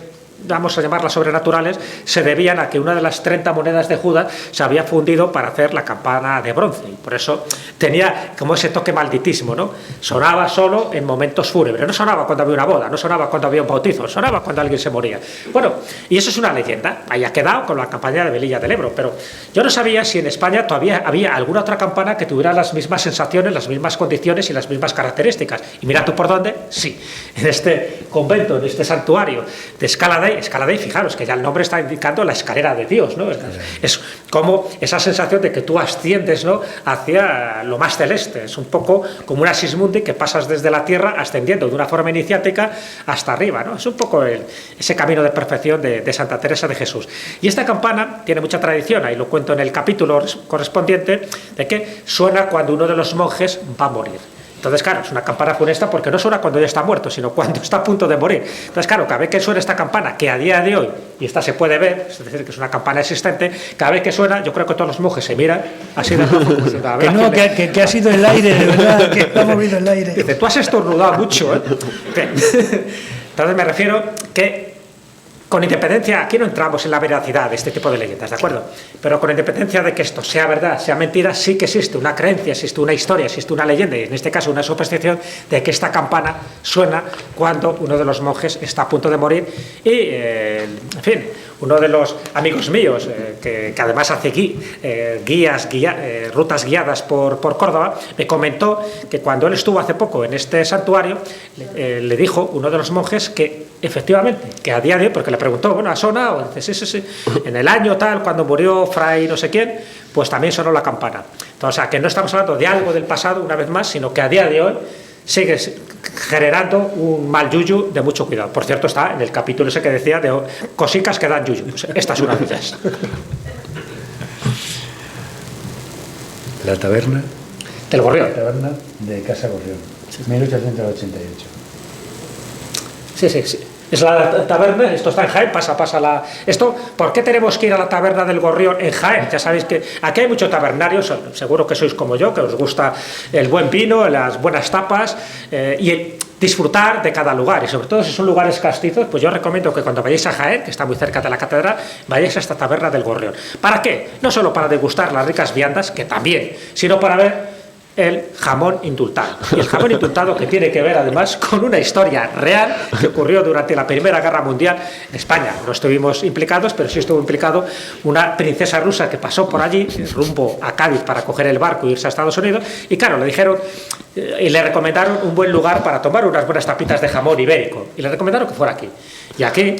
vamos a llamarlas sobrenaturales, se debían a que una de las 30 monedas de Judas se había fundido para hacer la campana de bronce, y por eso tenía como ese toque malditísimo, ¿no? Sonaba solo en momentos fúnebres, no sonaba cuando había una boda, no sonaba cuando había un bautizo, sonaba cuando alguien se moría. Bueno, y eso es una leyenda, ahí ha quedado con la campana de Velilla del Ebro, pero yo no sabía si en España todavía había alguna otra campana que tuviera las mismas sensaciones, las mismas condiciones y las mismas características. Y mira tú por dónde, sí, en este convento, en este santuario de Escala Dei, fijaros que ya el nombre está indicando la escalera de Dios, ¿no? Es como esa sensación de que tú asciendes, ¿no?, hacia lo más celeste. Es un poco como una Sismundi, que pasas desde la tierra ascendiendo de una forma iniciática hasta arriba, ¿no? Es un poco ese camino de perfección de Santa Teresa de Jesús. Y esta campana tiene mucha tradición, ahí lo cuento en el capítulo correspondiente, de que suena cuando uno de los monjes va a morir. Entonces, claro, es una campana funesta porque no suena cuando ya está muerto, sino cuando está a punto de morir. Entonces, claro, cada vez que suena esta campana, que a día de hoy, y esta se puede ver, es decir, que es una campana existente, cada vez que suena, yo creo que todos los monjes se miran así de rojo, pues, que no, que ha sido el aire, de verdad, que ha movido el aire. Dice, tú has estornudado mucho, ¿eh? Entonces me refiero que con independencia, aquí no entramos en la veracidad de este tipo de leyendas, ¿de acuerdo? Pero con independencia de que esto sea verdad, sea mentira, sí que existe una creencia, existe una historia, existe una leyenda, y en este caso una superstición de que esta campana suena cuando uno de los monjes está a punto de morir y, en fin, uno de los amigos míos, que además hace rutas guiadas por Córdoba, me comentó que cuando él estuvo hace poco en este santuario, le dijo uno de los monjes que efectivamente, que a día de hoy, porque le preguntó, bueno, ¿ha sonado? Dice, sí, en el año tal, cuando murió Fray no sé quién, pues también sonó la campana. Entonces, o sea, que no estamos hablando de algo del pasado, una vez más, sino que a día de hoy sigue generando un mal yuyu de mucho cuidado. Por cierto, está en el capítulo ese que decía de cosicas que dan yuyu. Pues esta es una de ellas. La taberna del Gorrión. La taberna de Casa Gorrión, 1888. Sí. Es la taberna, esto está en Jaén, pasa la... Esto, ¿por qué tenemos que ir a la taberna del Gorrión en Jaén? Ya sabéis que aquí hay muchos tabernarios, seguro que sois como yo, que os gusta el buen vino, las buenas tapas y el disfrutar de cada lugar, y sobre todo si son lugares castizos, pues yo recomiendo que cuando vayáis a Jaén, que está muy cerca de la catedral, vayáis a esta taberna del Gorrión. ¿Para qué? No solo para degustar las ricas viandas, que también, sino para ver el jamón indultado. Y el jamón indultado que tiene que ver además con una historia real que ocurrió durante la Primera Guerra Mundial en España. No estuvimos implicados, pero sí estuvo implicado una princesa rusa que pasó por allí rumbo a Cádiz para coger el barco e irse a Estados Unidos, y claro, le dijeron y le recomendaron un buen lugar para tomar unas buenas tapitas de jamón ibérico, y le recomendaron que fuera aquí. Y aquí,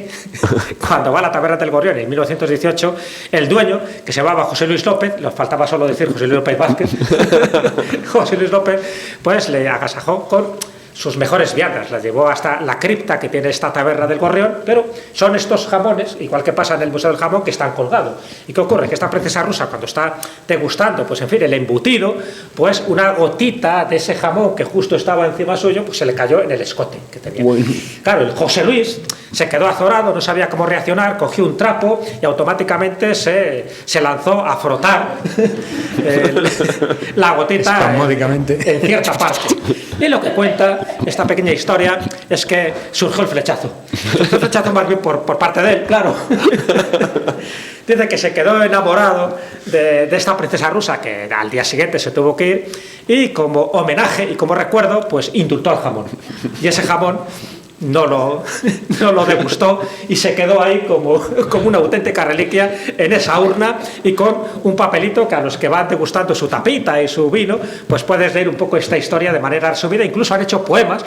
cuando va a la taberna del Gorrión en 1918, el dueño, que se llamaba José Luis López, nos faltaba solo decir José Luis López Vázquez, José Luis López, pues le agasajó con sus mejores viandas, las llevó hasta la cripta que tiene esta taberna del Gorrión, pero son estos jamones, igual que pasa en el Museo del Jamón, que están colgados. ¿Y qué ocurre? Que esta princesa rusa, cuando está degustando, pues en fin, el embutido, pues una gotita de ese jamón que justo estaba encima suyo, pues se le cayó en el escote que tenía. Bueno. Claro, el José Luis se quedó azorado, no sabía cómo reaccionar, cogió un trapo y automáticamente se lanzó a frotar la gotita en cierta parte. Y lo que cuenta esta pequeña historia es que surgió el flechazo. Surgió el flechazo más bien por parte de él, claro. Dice que se quedó enamorado de esta princesa rusa, que al día siguiente se tuvo que ir, y como homenaje y como recuerdo, pues indultó al jamón. Y ese jamón no lo degustó y se quedó ahí como una auténtica reliquia en esa urna, y con un papelito que a los que van degustando su tapita y su vino, pues puedes leer un poco esta historia de manera resumida. Incluso han hecho poemas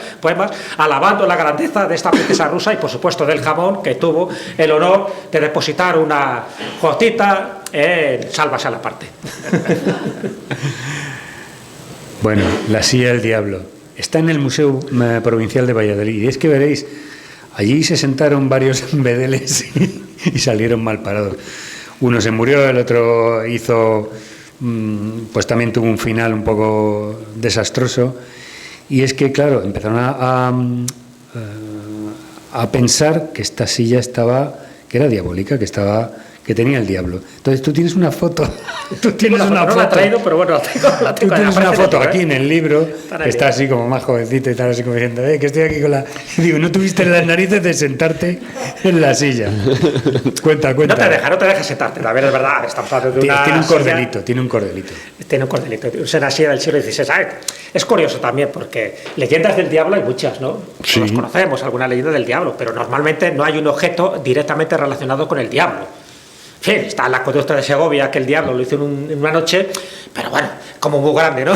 alabando la grandeza de esta princesa rusa y por supuesto del jamón, que tuvo el honor de depositar una gotita en Sálvase a la parte. Bueno, la silla del diablo está en el Museo Provincial de Valladolid, y es que veréis, allí se sentaron varios bedeles y salieron mal parados. Uno se murió, el otro hizo, pues también tuvo un final un poco desastroso, y es que, claro, empezaron a pensar que esta silla que era diabólica, que tenía el diablo. Entonces tú tienes una foto. No la he traído, pero bueno, la tengo. Tú tienes una foto aquí en el libro, que está así como más jovencito y tal, así como diciendo, que estoy aquí con la... Y digo, no tuviste las narices de sentarte en la silla. Cuenta. No te deja sentarte, la verdad es verdad. Estamos hablando de tiene un cordelito. Es una silla del siglo XVI. Es curioso también, porque leyendas del diablo hay muchas, ¿no? Sí. Todos conocemos alguna leyenda del diablo, pero normalmente no hay un objeto directamente relacionado con el diablo. Sí, está el acueducto de Segovia, que el diablo lo hizo en una noche, pero bueno, como muy grande, ¿no?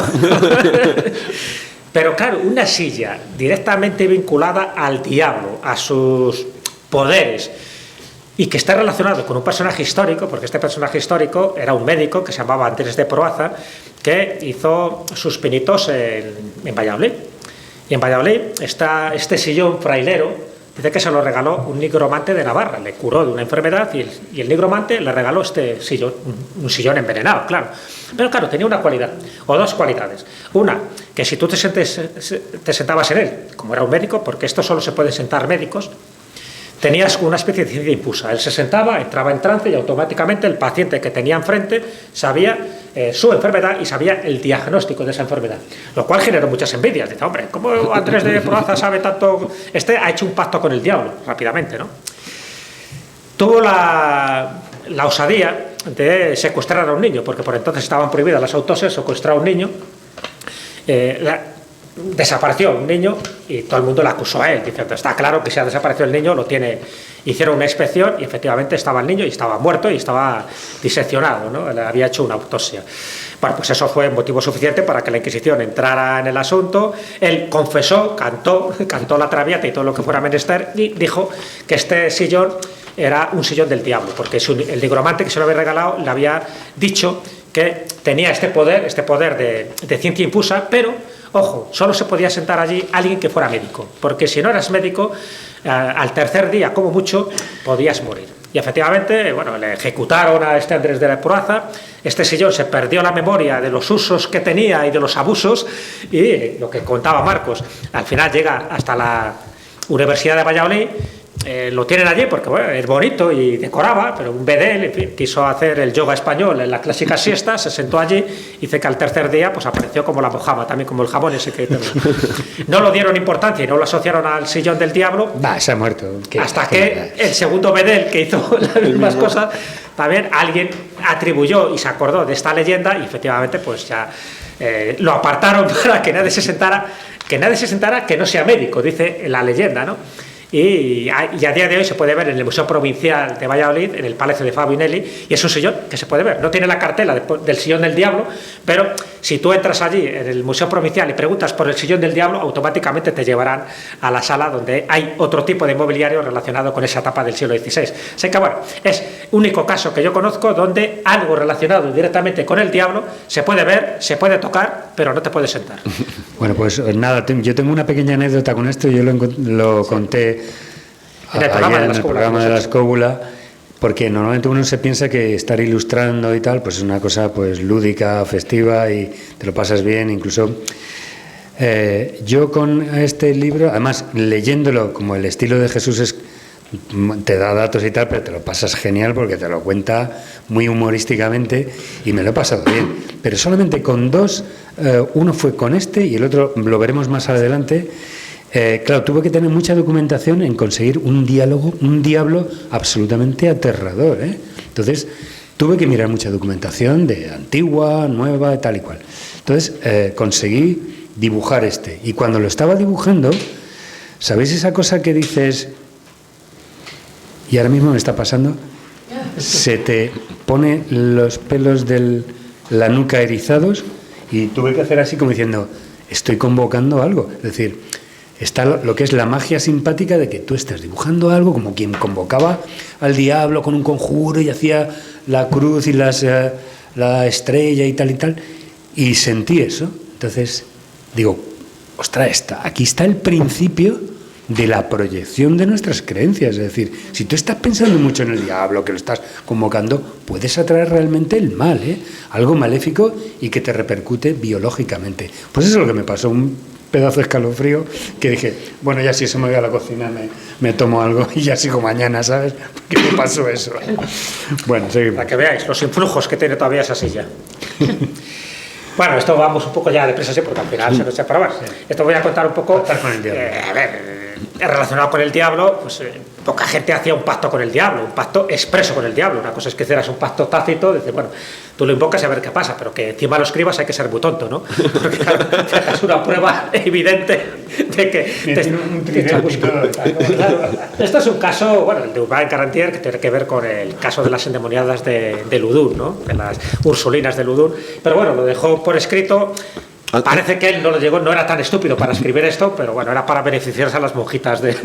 Pero claro, una silla directamente vinculada al diablo, a sus poderes, y que está relacionado con un personaje histórico, porque este personaje histórico era un médico que se llamaba Andrés de Proaza, que hizo sus pinitos en Valladolid. Y en Valladolid está este sillón frailero dice que se lo regaló un nigromante de Navarra, le curó de una enfermedad y el nigromante le regaló este sillón, un sillón envenenado, claro. Pero claro, tenía una cualidad, o dos cualidades. Una, que si tú te sentabas en él, como era un médico, porque esto solo se pueden sentar médicos, tenías una especie de ciencia infusa. Él se sentaba, entraba en trance y automáticamente el paciente que tenía enfrente sabía su enfermedad y sabía el diagnóstico de esa enfermedad, lo cual generó muchas envidias. Dice, hombre, ¿cómo Andrés de Proaza sabe tanto? Ha hecho un pacto con el diablo, rápidamente, ¿no? Tuvo la osadía de secuestrar a un niño, porque por entonces estaban prohibidas las autopsias, secuestrar a un niño. Desapareció un niño y todo el mundo le acusó a él, diciendo, está claro que si ha desaparecido el niño, hicieron una inspección y efectivamente estaba el niño y estaba muerto y estaba diseccionado, ¿no? Le había hecho una autopsia. Bueno, pues eso fue motivo suficiente para que la Inquisición entrara en el asunto. Él confesó, cantó la traviata y todo lo que fuera menester, y dijo que este sillón era un sillón del diablo, porque el nigromante que se lo había regalado le había dicho que tenía este poder de ciencia infusa, pero, ojo, solo se podía sentar allí alguien que fuera médico, porque si no eras médico, al tercer día, como mucho, podías morir. Y efectivamente, bueno, le ejecutaron a este Andrés de la Proaza. Este sillón se perdió la memoria de los usos que tenía y de los abusos, y lo que contaba Marcos, al final llega hasta la Universidad de Valladolid. Lo tienen allí porque bueno, es bonito y decoraba, pero un bedel, en fin, quiso hacer el yoga español en la clásica siesta, se sentó allí, dice que al tercer día pues apareció como la mojama, también como el jamón ese que no lo dieron importancia y no lo asociaron al sillón del diablo. Se ha muerto. Hasta que el segundo bedel, que hizo las mismas cosas, también alguien atribuyó y se acordó de esta leyenda y efectivamente pues ya lo apartaron para que nadie se sentara, que no sea médico, dice la leyenda, ¿no? Y a día de hoy se puede ver en el Museo Provincial de Valladolid, en el Palacio de Fabio Nelli, y es un sillón que se puede ver. No tiene la cartela del sillón del diablo, pero si tú entras allí en el Museo Provincial y preguntas por el sillón del diablo, automáticamente te llevarán a la sala donde hay otro tipo de mobiliario relacionado con esa etapa del siglo XVI. Así que bueno, es único caso que yo conozco donde algo relacionado directamente con el diablo se puede ver, se puede tocar, pero no te puedes sentar. Bueno, pues nada, yo tengo una pequeña anécdota con esto, yo lo conté en el programa de la Escóbula, porque normalmente uno se piensa que estar ilustrando y tal, pues es una cosa pues lúdica, festiva y te lo pasas bien, incluso yo con este libro, además leyéndolo como el estilo de Jesús te da datos y tal, pero te lo pasas genial porque te lo cuenta muy humorísticamente y me lo he pasado bien, pero solamente con dos, uno fue con este y el otro lo veremos más adelante. Claro, tuve que tener mucha documentación en conseguir un diablo absolutamente aterrador, ¿eh? Entonces tuve que mirar mucha documentación de antigua, nueva, tal y cual. Entonces conseguí dibujar este, y cuando lo estaba dibujando, ¿sabéis esa cosa que dices? Y ahora mismo me está pasando, se te pone los pelos de la nuca erizados, y tuve que hacer así como diciendo, estoy convocando algo, es decir, está lo que es la magia simpática de que tú estás dibujando algo como quien convocaba al diablo con un conjuro y hacía la cruz y la estrella y tal, y sentí eso. Entonces digo, ostras, aquí está el principio de la proyección de nuestras creencias. Es decir, si tú estás pensando mucho en el diablo, que lo estás convocando, puedes atraer realmente el mal, algo maléfico y que te repercute biológicamente. Pues eso es lo que me pasó, un pedazo de escalofrío que dije, bueno, ya si eso me voy a la cocina, me tomo algo y ya sigo mañana, ¿sabes? ¿Qué me pasó eso? Bueno, seguimos. Para que veáis los influjos que tiene todavía esa silla. Bueno, esto vamos un poco ya deprisa, sí, porque al final se nos echa para más. Esto voy a contar un poco. Con el diablo. A ver, relacionado con el diablo, pues poca gente hacía un pacto con el diablo, un pacto expreso con el diablo. Una cosa es que hicieras un pacto tácito, dices, bueno, tú lo invocas y a ver qué pasa, pero que encima lo escribas hay que ser muy tonto, ¿no? Porque claro, es una prueba evidente de que claro. Esto es un caso, bueno, el de Urbain Grandier, que tiene que ver con el caso de las endemoniadas de Ludun, ¿no? De las Ursulinas de Ludun, pero bueno, lo dejó por escrito. Parece que él no era tan estúpido para escribir esto, pero bueno, era para beneficiarse a las monjitas de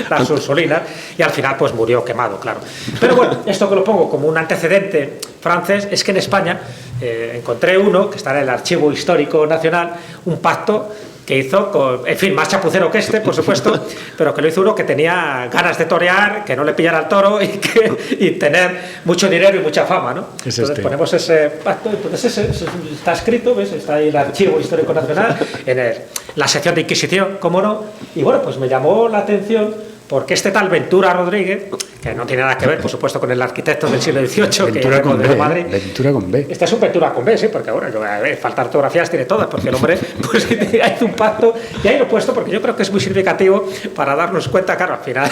las Ursulinas, y al final pues murió quemado, claro. Pero bueno, esto que lo pongo como un antecedente francés es que en España encontré uno, que está en el Archivo Histórico Nacional, un pacto que hizo, en fin, más chapucero que este, por supuesto, pero que lo hizo uno que tenía ganas de torear, que no le pillara al toro y tener mucho dinero y mucha fama, ¿no? Entonces ponemos ese pacto, entonces está escrito, ¿ves? Está ahí el Archivo Histórico Nacional, en la sección de Inquisición, cómo no, y bueno, pues me llamó la atención porque este tal Ventura Rodríguez, que no tiene nada que ver, por supuesto, con el arquitecto del siglo XVIII, Ventura que con de B, Madrid. Ventura con B. Este es un Ventura con B, sí, porque bueno, faltar ortografías tiene todas, porque el hombre pues, hizo un pacto, y ahí lo he puesto porque yo creo que es muy significativo para darnos cuenta, claro, al final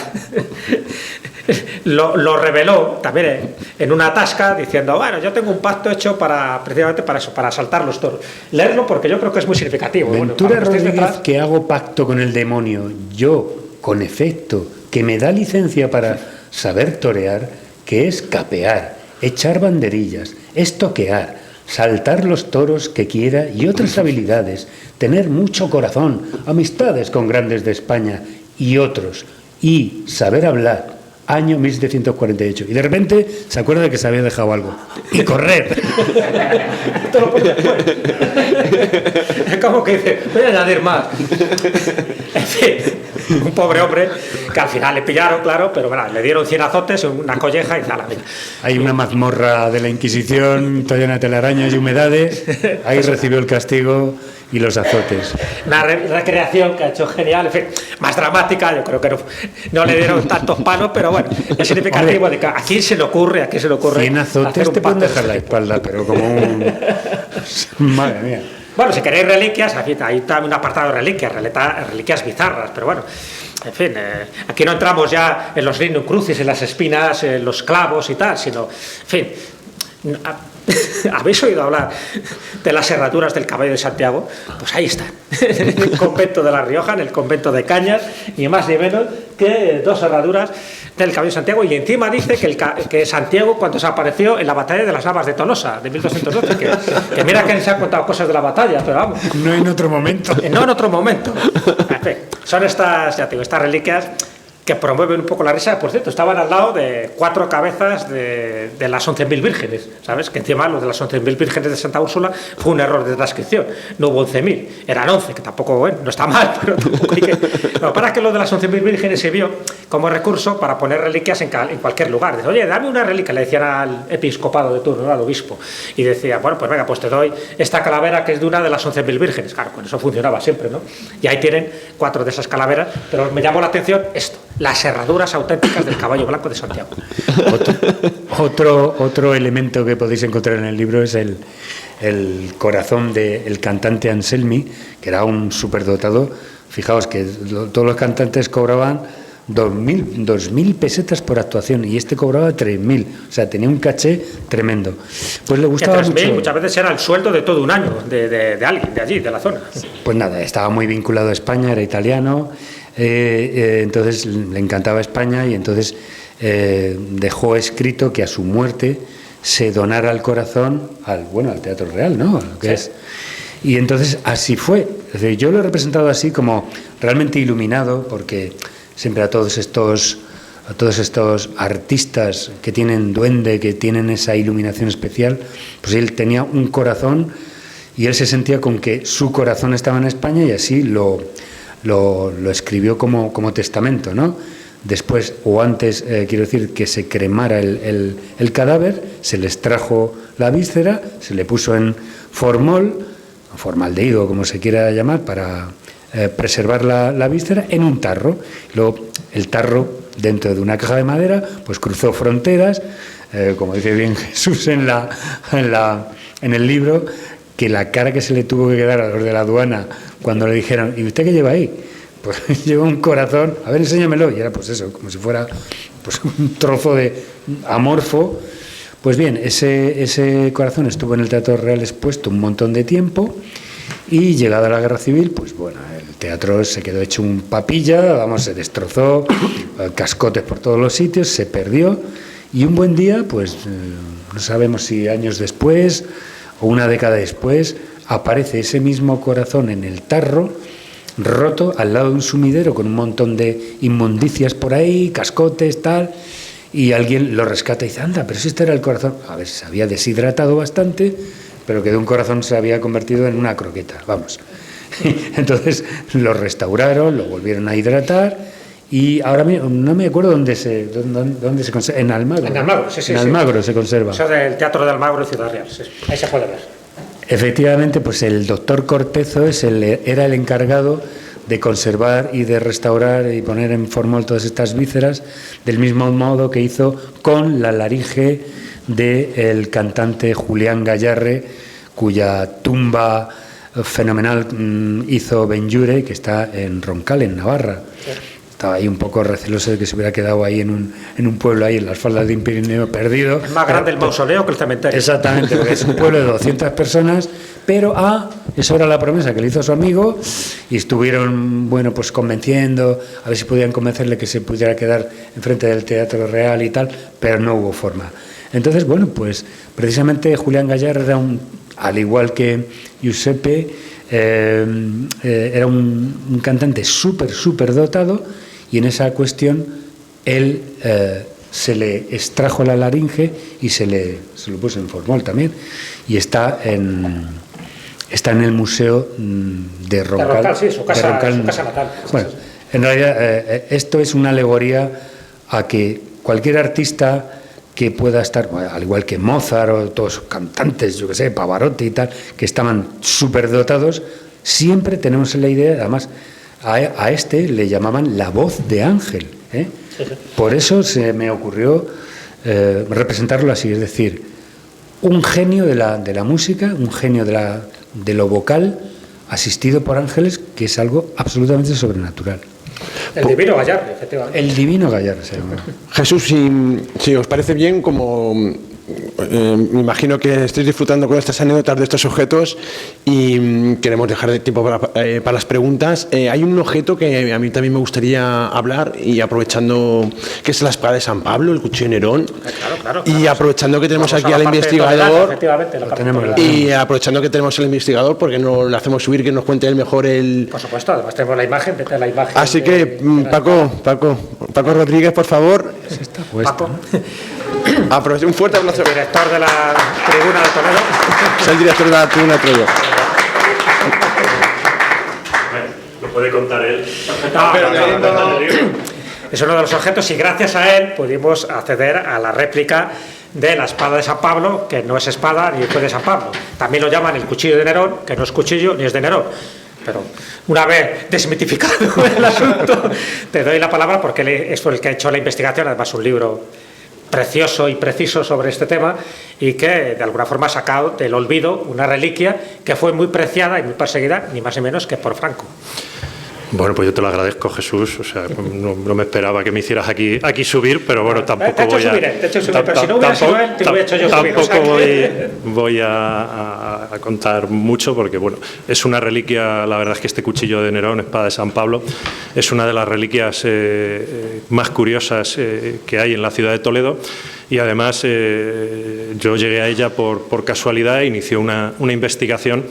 lo reveló también en una tasca diciendo, bueno, yo tengo un pacto hecho precisamente para eso, para asaltar los toros. Leerlo porque yo creo que es muy significativo. Ventura bueno, Rodríguez, detrás, que hago pacto con el demonio, yo, con efecto, que me da licencia para saber torear, que es capear, echar banderillas, estoquear, saltar los toros que quiera y otras habilidades, tener mucho corazón, amistades con grandes de España y otros, y saber hablar. Año 1748. Y de repente se acuerda de que se había dejado algo. Y correr. ¿Cómo que dice? Voy a añadir más. En fin, un pobre hombre que al final le pillaron, claro, pero bueno, le dieron 100 azotes, una colleja y tal. Hay una mazmorra de la Inquisición, toda llena de telarañas y humedades. Ahí recibió el castigo y los azotes. Una recreación que ha hecho genial, en fin, más dramática, yo creo que no le dieron tantos palos, pero bueno, es significativo de que a quién se le ocurre, 100 azotes te pueden dejar la espalda, pero como un... Madre mía. Bueno, si queréis reliquias, ahí está un apartado de reliquias, reliquias bizarras, pero bueno, en fin, aquí no entramos ya en los Lignum Crucis, en las espinas, en los clavos y tal, sino, en fin... ¿Habéis oído hablar de las herraduras del Caballo de Santiago? Pues ahí están, en el convento de La Rioja, en el convento de Cañas, ni más ni menos que 2 herraduras del Caballo de Santiago, y encima dice que Santiago cuando se apareció en la batalla de las Navas de Tolosa de 1212, que mira que se han contado cosas de la batalla, pero vamos, no en otro momento, no en otro momento. En fin, son estas, ya te digo, estas reliquias que promueven un poco la risa. Por cierto, estaban al lado de 4 cabezas de las 11.000 vírgenes, ¿sabes? Que encima lo de las 11.000 vírgenes de Santa Úrsula fue un error de transcripción, no hubo 11.000, eran 11, que tampoco, bueno, no está mal, pero tampoco hay que... No, para que lo de las 11.000 vírgenes se vio como recurso para poner reliquias en cualquier lugar. Dice, oye, dame una reliquia, le decían al episcopado de turno, al obispo, y decía, bueno, pues venga, pues te doy esta calavera que es de una de las 11.000 vírgenes. Claro, con eso funcionaba siempre, ¿no? Y ahí tienen 4 de esas calaveras, pero me llamó la atención esto, las herraduras auténticas del Caballo Blanco de Santiago. Otro elemento que podéis encontrar en el libro es el corazón del cantante Anselmi, que era un superdotado. Fijaos que todos los cantantes cobraban 2.000 pesetas por actuación y este cobraba 3.000, o sea, tenía un caché tremendo. Pues le gustaba mucho. Muchas veces era el sueldo de todo un año de alguien de allí, de la zona. Pues nada, estaba muy vinculado a España, era italiano. Entonces le encantaba España y entonces dejó escrito que a su muerte se donara el corazón al Teatro Real, ¿no? Lo que es. Y entonces así fue. Es decir, yo lo he representado así como realmente iluminado, porque siempre a todos estos artistas que tienen duende, que tienen esa iluminación especial, pues él tenía un corazón y él se sentía con que su corazón estaba en España y así lo escribió como testamento, ¿no? Después, o antes, quiero decir, que se cremara el cadáver, se les trajo la víscera, se le puso en formaldehído, como se quiera llamar, para preservar la víscera, en un tarro. Luego, el tarro, dentro de una caja de madera, pues cruzó fronteras, como dice bien Jesús en el libro, que la cara que se le tuvo que quedar a los de la aduana cuando le dijeron, ¿y usted qué lleva ahí? Pues lleva un corazón, a ver, enséñamelo. Y era pues eso, como si fuera pues un trozo de amorfo. Pues bien, ese corazón estuvo en el Teatro Real expuesto un montón de tiempo y llegada la Guerra Civil, pues bueno, el teatro se quedó hecho un papilla, vamos, se destrozó, cascotes por todos los sitios, se perdió y un buen día, pues no sabemos si años después o una década después, aparece ese mismo corazón en el tarro, roto, al lado de un sumidero con un montón de inmundicias por ahí, cascotes, tal, y alguien lo rescata y dice, anda, pero si este era el corazón. A ver, se había deshidratado bastante, pero que de un corazón se había convertido en una croqueta, vamos. Entonces lo restauraron, lo volvieron a hidratar y ahora no me acuerdo dónde se conserva. En Almagro. En Almagro, sí. En Almagro se conserva. Eso es del Teatro de Almagro en Ciudad Real. Sí. Ahí se puede ver. Efectivamente, pues el doctor Cortezo era el encargado de conservar y de restaurar y poner en formol todas estas vísceras, del mismo modo que hizo con la laringe del cantante Julián Gayarre, cuya tumba fenomenal hizo Benlliure, que está en Roncal, en Navarra. Estaba ahí un poco receloso de que se hubiera quedado ahí en un pueblo ahí en las faldas de un Pirineo perdido. Es más grande el mausoleo que el cementerio. Exactamente, porque es un pueblo de 200 personas, pero eso era la promesa que le hizo a su amigo y estuvieron, bueno, pues convenciendo, a ver si podían convencerle que se pudiera quedar enfrente del Teatro Real y tal, pero no hubo forma. Entonces, bueno, pues precisamente Julián Gayarre era al igual que Giuseppe, era un cantante súper dotado, y en esa cuestión él se le extrajo la laringe y se lo puso en formol también, y está en el museo de Roncal. Sí, su casa natal. Bueno, en realidad esto es una alegoría a que cualquier artista que pueda estar, al igual que Mozart o todos los cantantes, yo que sé, Pavarotti y tal, que estaban súper dotados, siempre tenemos la idea, además a este le llamaban la voz de ángel, ¿eh? Por eso se me ocurrió representarlo así, es decir, un genio de la música, un genio de lo vocal, asistido por ángeles, que es algo absolutamente sobrenatural. El divino Gayarre, efectivamente. El divino Gayarre se llama. Jesús, si os parece bien, como me imagino que estáis disfrutando con estas anécdotas de estos objetos y queremos dejar de tiempo para las preguntas, hay un objeto que a mí también me gustaría hablar, y aprovechando que es la espada de San Pablo, el cuchillo de Nerón, Claro, y aprovechando que tenemos aquí al investigador, y aprovechando que tenemos al investigador, porque no le hacemos subir, que nos cuente él mejor Por supuesto, además tenemos la imagen. Así que, Paco Rodríguez, por favor. Está puesta, Paco. Aproveche, un fuerte aplauso. El director de la Tribuna de Toledo. Es el director de la Tribuna de Toledo. Lo puede contar él. Es uno de los objetos, y gracias a él pudimos acceder a la réplica de la espada de San Pablo, que no es espada ni fue de San Pablo. También lo llaman el cuchillo de Nerón, que no es cuchillo ni es de Nerón. Pero una vez desmitificado el asunto, te doy la palabra, porque él es el que ha hecho la investigación, además un libro precioso y preciso sobre este tema, y que de alguna forma ha sacado del olvido una reliquia que fue muy preciada y muy perseguida, ni más ni menos que por Franco. Bueno, pues yo te lo agradezco, Jesús. O sea, no me esperaba que me hicieras aquí subir, pero bueno, tampoco voy a... Te he hecho subir, pero si no hubiera sido él, te lo hubiera hecho yo subir. Tampoco voy a contar mucho, porque bueno, es una reliquia. La verdad es que este cuchillo de Nerón, espada de San Pablo, es una de las reliquias más curiosas que hay en la ciudad de Toledo. Y además yo llegué a ella por casualidad e inicié una investigación,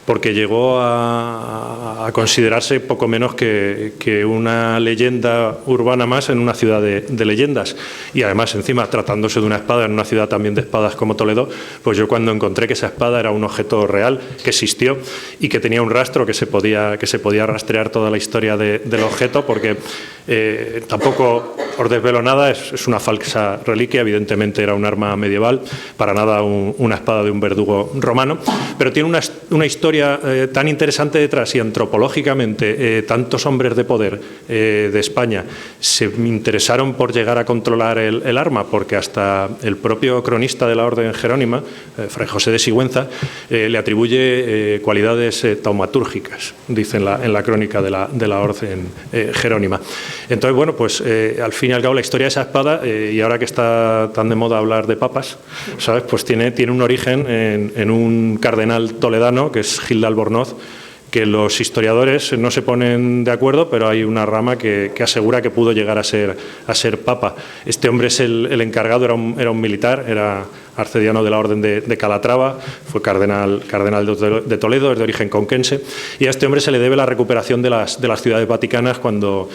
porque llegó a considerarse poco menos que una leyenda urbana más en una ciudad de leyendas. Y además, encima, tratándose de una espada en una ciudad también de espadas como Toledo, pues yo cuando encontré que esa espada era un objeto real, que existió y que tenía un rastro, que se podía rastrear toda la historia del objeto, porque tampoco os desvelo nada, es una falsa reliquia, evidentemente era un arma medieval, para nada una espada de un verdugo romano, pero tiene una historia tan interesante detrás, y antropológicamente tantos hombres de poder de España se interesaron por llegar a controlar el arma, porque hasta el propio cronista de la Orden Jerónima, Fray José de Sigüenza, le atribuye cualidades taumatúrgicas, dice en la crónica de la Orden Jerónima. Entonces, bueno, pues al fin y al cabo la historia de esa espada, y ahora que está tan de moda hablar de papas, ¿sabes? Pues tiene un origen en un cardenal toledano, que es Gil de Albornoz, que los historiadores no se ponen de acuerdo, pero hay una rama que asegura que pudo llegar a ser papa. Este hombre es el encargado, era un militar, era arcediano de la Orden de Calatrava, fue cardenal de Toledo, es de origen conquense, y a este hombre se le debe la recuperación de las ciudades vaticanas cuando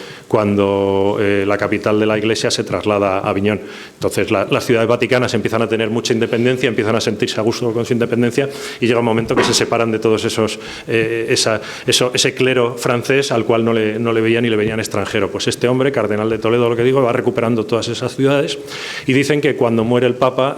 la capital de la Iglesia se traslada a Aviñón. Entonces las ciudades vaticanas empiezan a tener mucha independencia, empiezan a sentirse a gusto con su independencia y llega un momento que se separan de todos ese clero francés al cual no le veían y le venían extranjero. Pues este hombre, cardenal de Toledo, lo que digo, va recuperando todas esas ciudades y dicen que cuando muere el Papa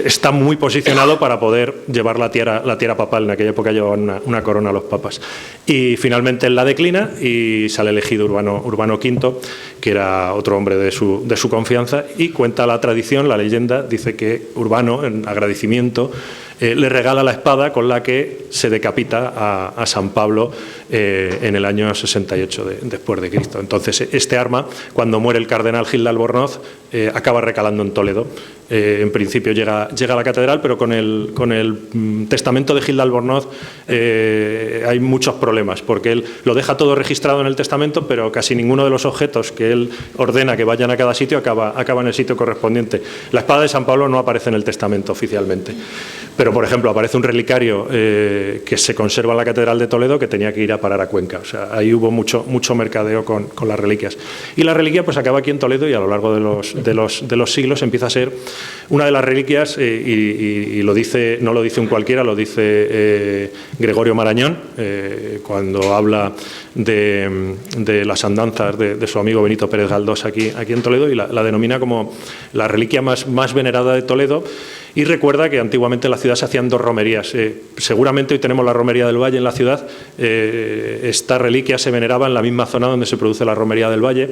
está muy posicionado para poder llevar la tiara papal. En aquella época llevaban una corona a los papas. Y finalmente él la declina y sale elegido Urbano V, que era otro hombre de su confianza, y cuenta la tradición, la leyenda, dice que Urbano, en agradecimiento, le regala la espada con la que se decapita a San Pablo en el año 68 después de Cristo. Entonces, este arma, cuando muere el cardenal Gil de Albornoz, acaba recalando en Toledo. En principio llega a la catedral, pero con el testamento de Gil de Albornoz hay muchos problemas, porque él lo deja todo registrado en el testamento, pero casi ninguno de los objetos que él ordena que vayan a cada sitio acaba en el sitio correspondiente. La espada de San Pablo no aparece en el testamento oficialmente, pero por ejemplo aparece un relicario que se conserva en la catedral de Toledo que tenía que ir a parar a Cuenca. O sea, ahí hubo mucho mercadeo con las reliquias. Y la reliquia pues acaba aquí en Toledo y a lo largo de los siglos empieza a ser una de las reliquias, y lo dice, no lo dice un cualquiera, lo dice Gregorio Marañón, cuando habla de las andanzas de su amigo Benito Pérez Galdós aquí en Toledo, y la denomina como la reliquia más venerada de Toledo. Y recuerda que antiguamente en la ciudad se hacían dos romerías. Seguramente hoy tenemos la romería del Valle en la ciudad. Esta reliquia se veneraba en la misma zona donde se produce la romería del Valle.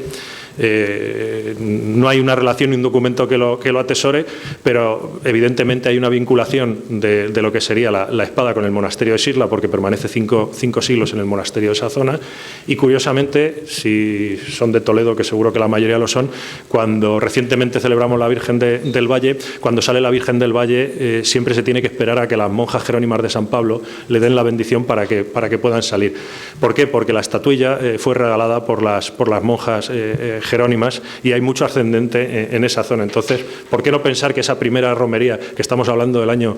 No hay una relación ni un documento que lo atesore, pero evidentemente hay una vinculación de lo que sería la espada con el monasterio de Sirla, porque permanece cinco siglos en el monasterio de esa zona. Y curiosamente, si son de Toledo, que seguro que la mayoría lo son, cuando recientemente celebramos la Virgen del Valle, cuando sale la Virgen del Valle, siempre se tiene que esperar a que las monjas jerónimas de San Pablo le den la bendición para que puedan salir. ¿Por qué? Porque la estatuilla fue regalada por las monjas jerónimas y hay mucho ascendente en esa zona. Entonces, ¿por qué no pensar que esa primera romería, que estamos hablando del año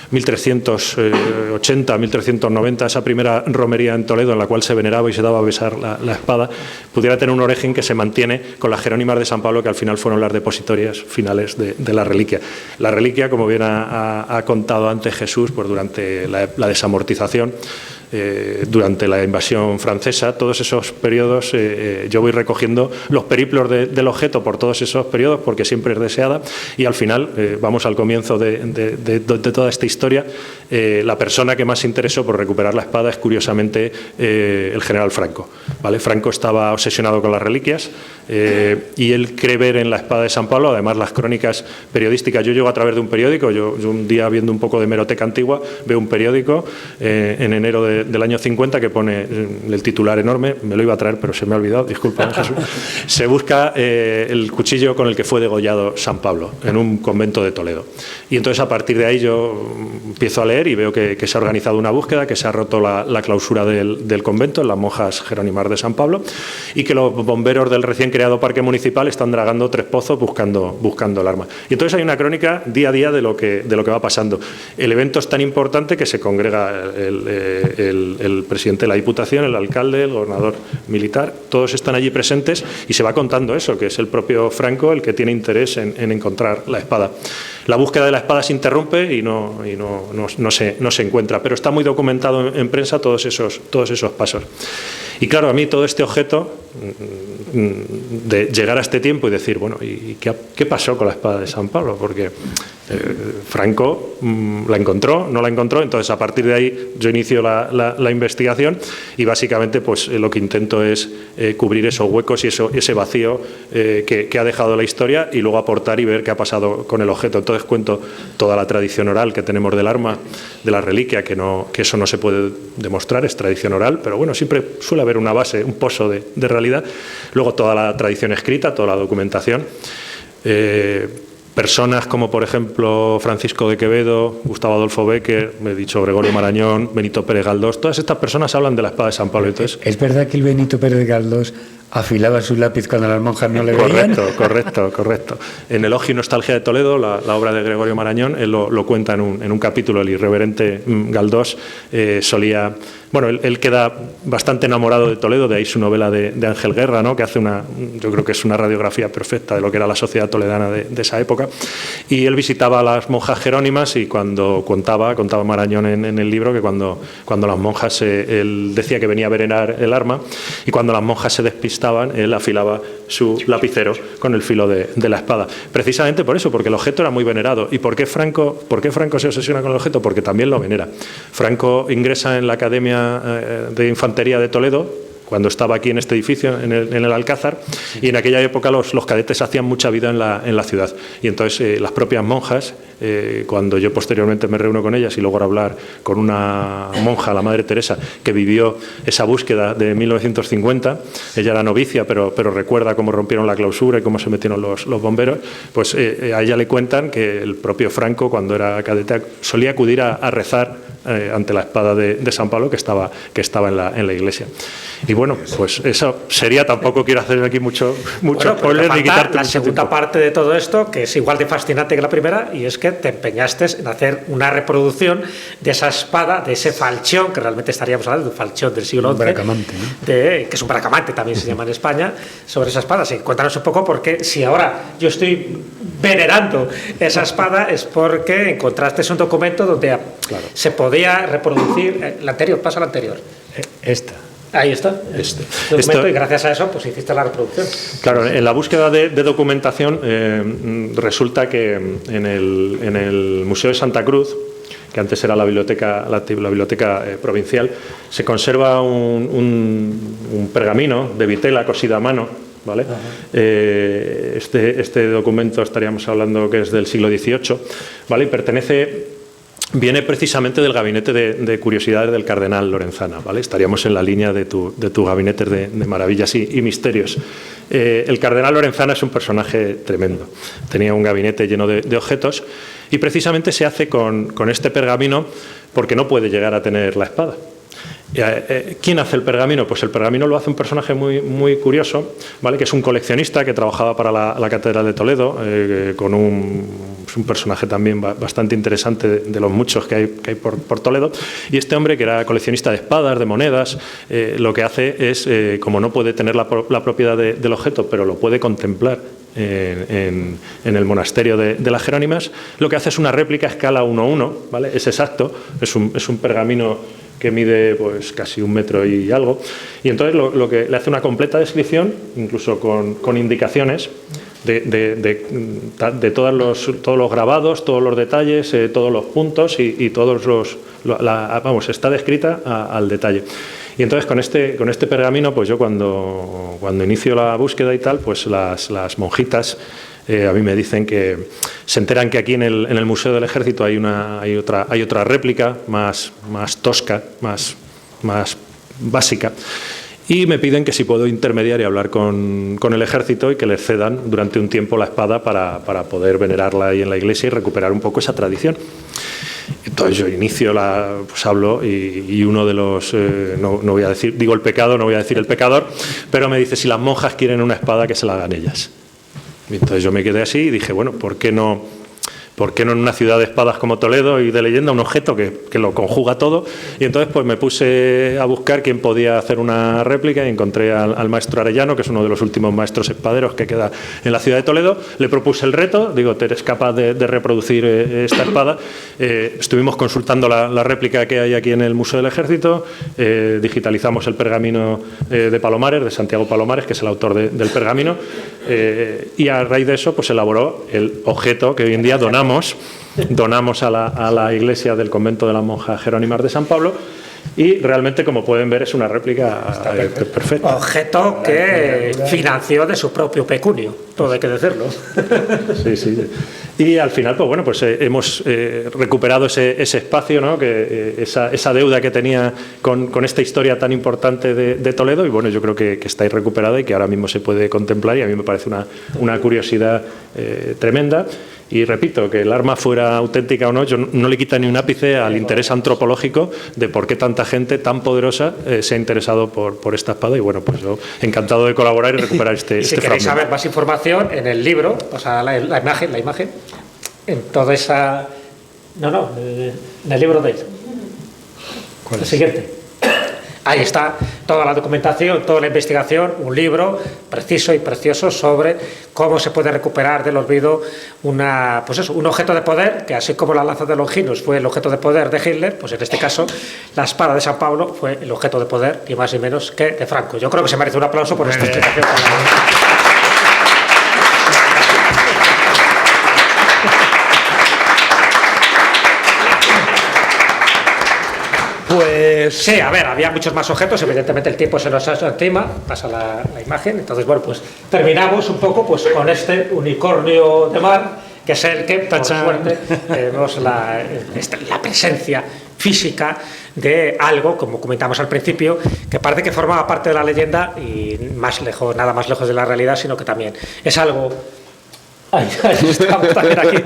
1380, 1390, esa primera romería en Toledo en la cual se veneraba y se daba a besar la espada, pudiera tener un origen que se mantiene con las jerónimas de San Pablo, que al final fueron las depositorias finales de la reliquia. La reliquia, como bien ha contado antes Jesús, pues durante la desamortización, durante la invasión francesa, todos esos periodos, yo voy recogiendo los periplos del objeto por todos esos periodos, porque siempre es deseada, y al final, vamos al comienzo de toda esta historia, la persona que más se interesó por recuperar la espada es curiosamente el general Franco, ¿vale? Franco estaba obsesionado con las reliquias, y él cree ver en la espada de San Pablo, además las crónicas periodísticas. Yo llego a través de un periódico, yo un día viendo un poco de hemeroteca antigua, veo un periódico en enero del año 50 que pone el titular enorme, me lo iba a traer pero se me ha olvidado, disculpa Jesús, se busca el cuchillo con el que fue degollado San Pablo en un convento de Toledo. Y entonces a partir de ahí yo empiezo a leer y veo que se ha organizado una búsqueda, que se ha roto la clausura del convento en las monjas jerónimas de San Pablo, y que los bomberos del recién creado parque municipal están dragando 3 pozos buscando el arma. Y entonces hay una crónica día a día de lo que va pasando. El evento es tan importante que se congrega el presidente de la Diputación, el alcalde, el gobernador militar, todos están allí presentes y se va contando eso, que es el propio Franco el que tiene interés en encontrar la espada. La búsqueda de la espada se interrumpe y no se encuentra, pero está muy documentado en prensa todos esos pasos. Y claro, a mí todo este objeto, de llegar a este tiempo y decir, bueno, ¿y qué pasó con la espada de San Pablo? Porque Franco la encontró, no la encontró, entonces a partir de ahí yo inicio la investigación y básicamente pues lo que intento es cubrir esos huecos y ese vacío que ha dejado la historia y luego aportar y ver qué ha pasado con el objeto. Entonces cuento toda la tradición oral que tenemos del arma, de la reliquia, que eso no se puede demostrar, es tradición oral, pero bueno, siempre suele haber una base, un pozo de realidad. Luego toda la tradición escrita, toda la documentación. Personas como, por ejemplo, Francisco de Quevedo, Gustavo Adolfo Bécquer, me he dicho Gregorio Marañón, Benito Pérez Galdós, todas estas personas hablan de la espada de San Pablo. Entonces, ¿es verdad que el Benito Pérez Galdós afilaba su lápiz cuando las monjas no le veían. Correcto. En Elogio y Nostalgia de Toledo, la obra de Gregorio Marañón, él lo cuenta en un capítulo. El irreverente Galdós solía... Bueno, él queda bastante enamorado de Toledo, de ahí su novela de Ángel Guerra, ¿no? Que hace yo creo que es una radiografía perfecta de lo que era la sociedad toledana de esa época. Y él visitaba a las monjas jerónimas y cuando contaba Marañón en el libro que cuando las monjas, él decía que venía a venerar el arma, y cuando las monjas se despistaban, él afilaba su lapicero con el filo de la espada. Precisamente por eso, porque el objeto era muy venerado. ¿Y por qué Franco se obsesiona con el objeto? Porque también lo venera. Franco ingresa en la Academia de Infantería de Toledo cuando estaba aquí en este edificio, en el Alcázar, y en aquella época los cadetes hacían mucha vida en la ciudad. Y entonces las propias monjas, cuando yo posteriormente me reúno con ellas y logro hablar con una monja, la Madre Teresa, que vivió esa búsqueda de 1950, ella era novicia, pero recuerda cómo rompieron la clausura y cómo se metieron los bomberos, pues a ella le cuentan que el propio Franco, cuando era cadete, solía acudir a rezar ante la espada de San Pablo que estaba en la iglesia. Y bueno, pues eso sería, tampoco quiero hacer aquí mucho spoiler ni quitarte la mucho segunda tiempo. parte de todo esto, que es igual de fascinante que la primera, y es que te empeñaste en hacer una reproducción de esa espada, de ese falchión, que realmente estaríamos hablando de un falchión del siglo XI, Un bracamante, ¿no? que es un bracamante, también se llama en España, sobre esa espada. Sí, cuéntanos un poco, porque si ahora yo estoy venerando esa espada, es porque encontraste un documento donde se podía reproducir la anterior, pasa la anterior. Esta. Ahí está, documento, y gracias a eso pues hiciste la reproducción. Claro, en la búsqueda de documentación resulta que en el Museo de Santa Cruz, que antes era la biblioteca provincial, se conserva un pergamino de vitela cosido a mano, ¿vale? Este documento estaríamos hablando que es del siglo XVIII, ¿vale? Y viene precisamente del gabinete de curiosidades del cardenal Lorenzana, ¿vale? Estaríamos en la línea de tu gabinete de maravillas y misterios. El cardenal Lorenzana es un personaje tremendo. Tenía un gabinete lleno de objetos y precisamente se hace con este pergamino porque no puede llegar a tener la espada. ¿Quién hace el pergamino? Pues el pergamino lo hace un personaje muy, muy curioso, ¿vale? Que es un coleccionista que trabajaba para la Catedral de Toledo, con un personaje también bastante interesante de los muchos que hay por Toledo. Y este hombre, que era coleccionista de espadas, de monedas, lo que hace es, como no puede tener la propiedad del objeto, pero lo puede contemplar en el monasterio de las Jerónimas, lo que hace es una réplica a escala 1:1, ¿vale? Es exacto, es un pergamino que mide pues casi 1 metro y algo, y entonces lo que le hace una completa descripción, incluso con indicaciones de todos los grabados, todos los detalles, todos los puntos y todos está descrita al detalle. Y entonces con este pergamino, pues yo cuando inicio la búsqueda y tal, pues las monjitas a mí me dicen que se enteran que aquí en el Museo del Ejército hay otra réplica más tosca, más básica, y me piden que si puedo intermediar y hablar con el Ejército y que les cedan durante un tiempo la espada para poder venerarla ahí en la iglesia y recuperar un poco esa tradición. Entonces yo inicio, pues hablo y uno de los, no voy a decir, digo el pecado, no voy a decir el pecador, pero me dice, si las monjas quieren una espada, que se la hagan ellas. Y entonces yo me quedé así y dije, bueno, ¿por qué no en una ciudad de espadas como Toledo y de leyenda, un objeto que lo conjuga todo? Y entonces pues me puse a buscar quién podía hacer una réplica y encontré al maestro Arellano, que es uno de los últimos maestros espaderos que queda en la ciudad de Toledo. Le propuse el reto, digo, ¿te eres capaz de reproducir esta espada? Estuvimos consultando la réplica que hay aquí en el Museo del Ejército, digitalizamos el pergamino de Palomares, de Santiago Palomares, que es el autor del pergamino, y a raíz de eso pues elaboró el objeto que hoy en día donamos a la iglesia del convento de las monjas jerónimas de San Pablo, y realmente, como pueden ver, es una réplica perfecta. Objeto que financió de su propio pecunio. todo hay que decirlo. Sí, sí. Y al final, pues bueno, pues hemos recuperado ese espacio, ¿no? Esa deuda que tenía con esta historia tan importante de Toledo, y bueno, yo creo que está ahí recuperada y que ahora mismo se puede contemplar, y a mí me parece una curiosidad tremenda. Y repito, que el arma fuera auténtica o no, yo no le quita ni un ápice al interés antropológico de por qué tanta gente tan poderosa se ha interesado por esta espada, y bueno, pues yo encantado de colaborar y recuperar este Y si queréis fragmento. saber más información, en el libro, o sea, la imagen, en toda esa... No, en el libro de él. ¿Cuál El es? siguiente. Ahí está toda la documentación, toda la investigación, un libro preciso y precioso sobre cómo se puede recuperar del olvido un objeto de poder, que así como la lanza de Longinus fue el objeto de poder de Hitler, pues en este caso la espada de San Pablo fue el objeto de poder, ni más ni menos que de Franco. Yo creo que se merece un aplauso por esta explicación. Pues Sí, a ver, había muchos más objetos, evidentemente el tiempo se nos encima, pasa la imagen, entonces bueno, pues terminamos un poco pues con este unicornio de mar, que es el que, por suerte, vemos la presencia física de algo, como comentamos al principio, que parece que formaba parte de la leyenda y nada más lejos de la realidad, sino que también es algo... Ahí estamos también aquí,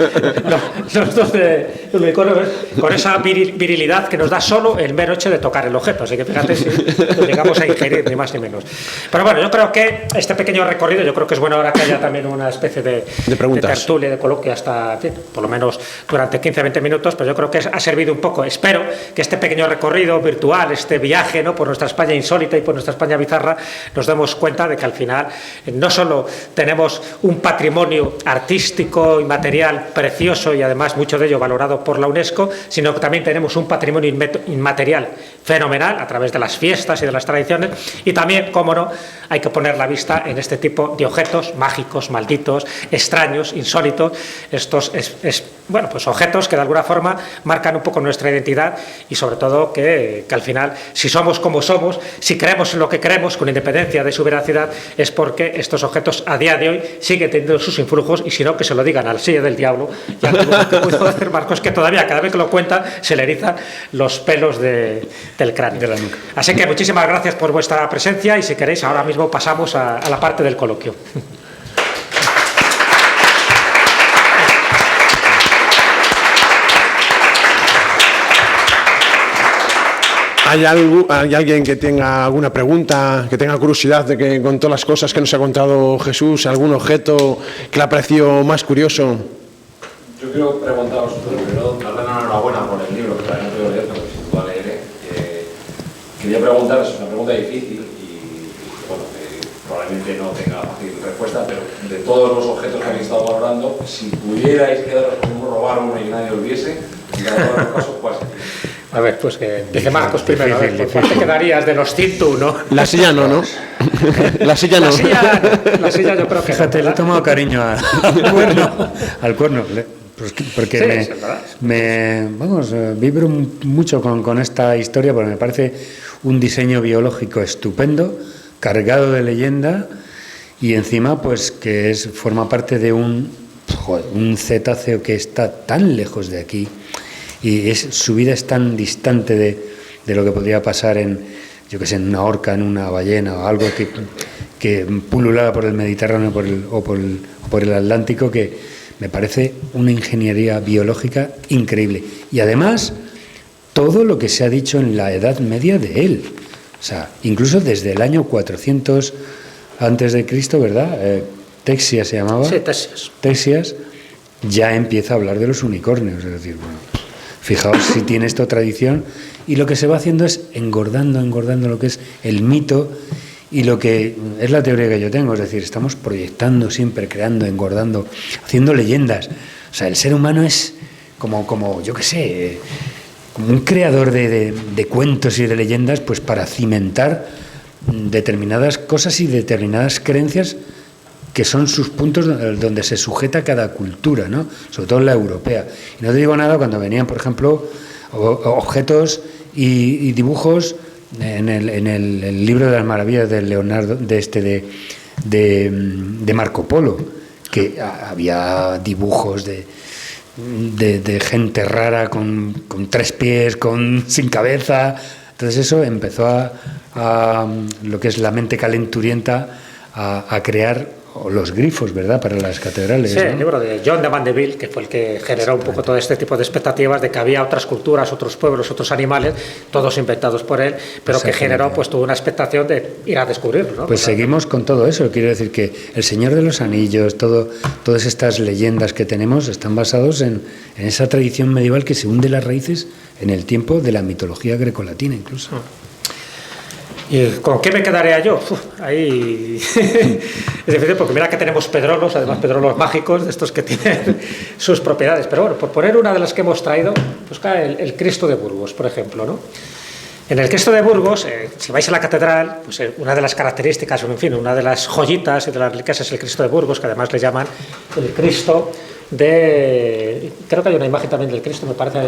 los dos de unicornio, con esa virilidad que nos da solo el mero hecho de tocar el objeto. Así que fíjate si lo llegamos a ingerir, ni más ni menos. Pero bueno, yo creo que este pequeño recorrido, yo creo que es bueno ahora que haya también una especie de preguntas, de tertulia, de coloquio, hasta, en fin, por lo menos durante 15-20 minutos, pero yo creo que ha servido un poco. Espero que este pequeño recorrido virtual, este viaje, ¿no?, por nuestra España insólita y por nuestra España bizarra, nos demos cuenta de que al final no solo tenemos un patrimonio artístico y material precioso y además mucho de ello valorado por la UNESCO, sino que también tenemos un patrimonio inmaterial fenomenal a través de las fiestas y de las tradiciones, y también, cómo no, hay que poner la vista en este tipo de objetos mágicos, malditos, extraños, insólitos, estos bueno, pues objetos que de alguna forma marcan un poco nuestra identidad y sobre todo que al final, si somos como somos, si creemos en lo que creemos, con independencia de su veracidad, es porque estos objetos a día de hoy siguen teniendo sus influjos, y si no, que se lo digan al silla del diablo. Ya lo que puedo hacer Marcos, que todavía cada vez que lo cuenta se le erizan los pelos del cráneo. De la nuca. Así que muchísimas gracias por vuestra presencia, y si queréis ahora mismo pasamos a la parte del coloquio. ¿Hay alguien que tenga alguna pregunta, que tenga curiosidad de que con todas las cosas que nos ha contado Jesús, algún objeto que le ha parecido más curioso? Yo quiero preguntaros, primero, darle la enhorabuena por el libro, que todavía no puedo leer, pero que sin duda leeré. Quería preguntaros, es una pregunta difícil y bueno, probablemente no tenga fácil respuesta, pero de todos los objetos que habéis estado valorando, si pudierais quedaros con uno, robar uno y nadie lo viese, en cada uno de los casos, ¿cuál sería? A ver, pues que dice Marcos primero, a ver, ¿por cuál te quedarías de los 101? La silla no, ¿no? La silla no. La silla yo creo que... Fíjate, le he tomado cariño al cuerno. Porque Sí, es verdad. vamos, vibro mucho con esta historia, porque me parece un diseño biológico estupendo, cargado de leyenda, y encima pues que forma parte de un cetáceo que está tan lejos de aquí, y su vida es tan distante de lo que podría pasar en una orca, en una ballena o algo que pululada por el Mediterráneo o por el Atlántico, que me parece una ingeniería biológica increíble. Y además, todo lo que se ha dicho en la Edad Media de él. O sea, incluso desde el año 400 antes de Cristo, ¿verdad? Texias se llamaba. Sí, Texias. Texias ya empieza a hablar de los unicornios. Es decir, bueno, fijaos si tiene esta tradición. Y lo que se va haciendo es engordando lo que es el mito y lo que es la teoría que yo tengo. Es decir, estamos proyectando siempre, creando, engordando, haciendo leyendas. O sea, el ser humano es como yo qué sé, como un creador de cuentos y de leyendas, pues para cimentar determinadas cosas y determinadas creencias que son sus puntos donde se sujeta cada cultura, ¿no? Sobre todo la europea. Y no te digo nada cuando venían, por ejemplo, objetos y dibujos en el libro de las maravillas de Leonardo, de Marco Polo, que había dibujos de gente rara con 3 pies, sin cabeza. Entonces eso empezó a lo que es la mente calenturienta a crear los grifos, ¿verdad?, para las catedrales. Sí, ¿no? el libro de John de Mandeville, que fue el que generó un poco todo este tipo de expectativas de que había otras culturas, otros pueblos, otros animales, todos inventados por él, pero que generó pues toda una expectación de ir a descubrirlos, ¿no? Pues seguimos con todo eso. Quiero decir que El Señor de los Anillos, todas estas leyendas que tenemos están basados en esa tradición medieval que se hunde las raíces en el tiempo de la mitología grecolatina incluso. ¿Y con qué me quedaría yo? Ahí es difícil porque mira que tenemos pedrolos, además pedrolos mágicos, de estos que tienen sus propiedades. Pero bueno, por poner una de las que hemos traído, pues el Cristo de Burgos, por ejemplo, ¿no? En el Cristo de Burgos, si vais a la catedral, pues una de las características, en fin, una de las joyitas y de las reliquias es el Cristo de Burgos, que además le llaman el Cristo de... Creo que hay una imagen también del Cristo, me parece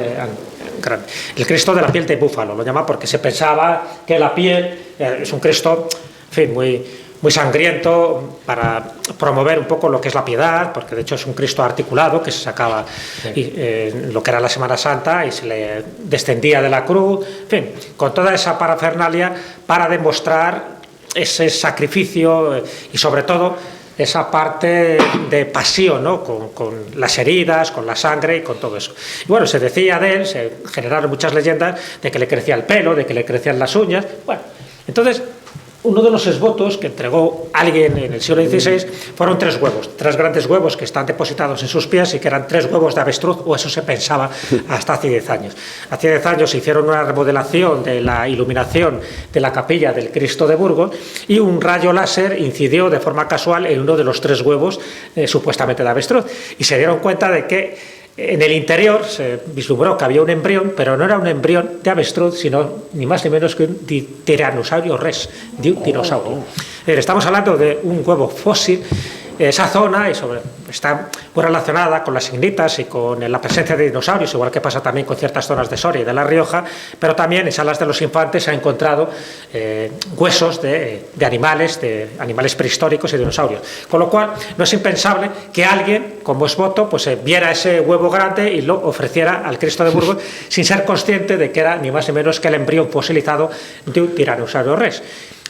grande. El Cristo de la piel de búfalo, lo llama porque se pensaba que la piel es un Cristo, en fin, muy sangriento, para promover un poco lo que es la piedad, porque de hecho es un Cristo articulado que se sacaba lo que era la Semana Santa y se le descendía de la cruz, en fin, con toda esa parafernalia para demostrar ese sacrificio y sobre todo esa parte de pasión, ¿no? con las heridas, con la sangre y con todo eso. Y bueno, se decía de él, se generaron muchas leyendas de que le crecía el pelo, de que le crecían las uñas. Bueno, entonces uno de los esvotos que entregó alguien en el siglo XVI fueron 3 huevos, 3 grandes huevos que están depositados en sus pies y que eran 3 huevos de avestruz, o eso se pensaba hasta hace 10 años. Hace 10 años se hicieron una remodelación de la iluminación de la capilla del Cristo de Burgos y un rayo láser incidió de forma casual en uno de los 3 huevos supuestamente de avestruz y se dieron cuenta de que en el interior se vislumbró que había un embrión, pero no era un embrión de avestruz, sino ni más ni menos que un tiranosaurio res, de un dinosaurio. Estamos hablando de un huevo fósil. Esa zona está muy relacionada con las ignitas y con la presencia de dinosaurios, igual que pasa también con ciertas zonas de Soria y de La Rioja, pero también en Salas de los Infantes se han encontrado huesos de animales prehistóricos y dinosaurios. Con lo cual, no es impensable que alguien, como esvoto, pues viera ese huevo grande y lo ofreciera al Cristo de Burgos sin ser consciente de que era ni más ni menos que el embrión fosilizado de un tiranosaurio res.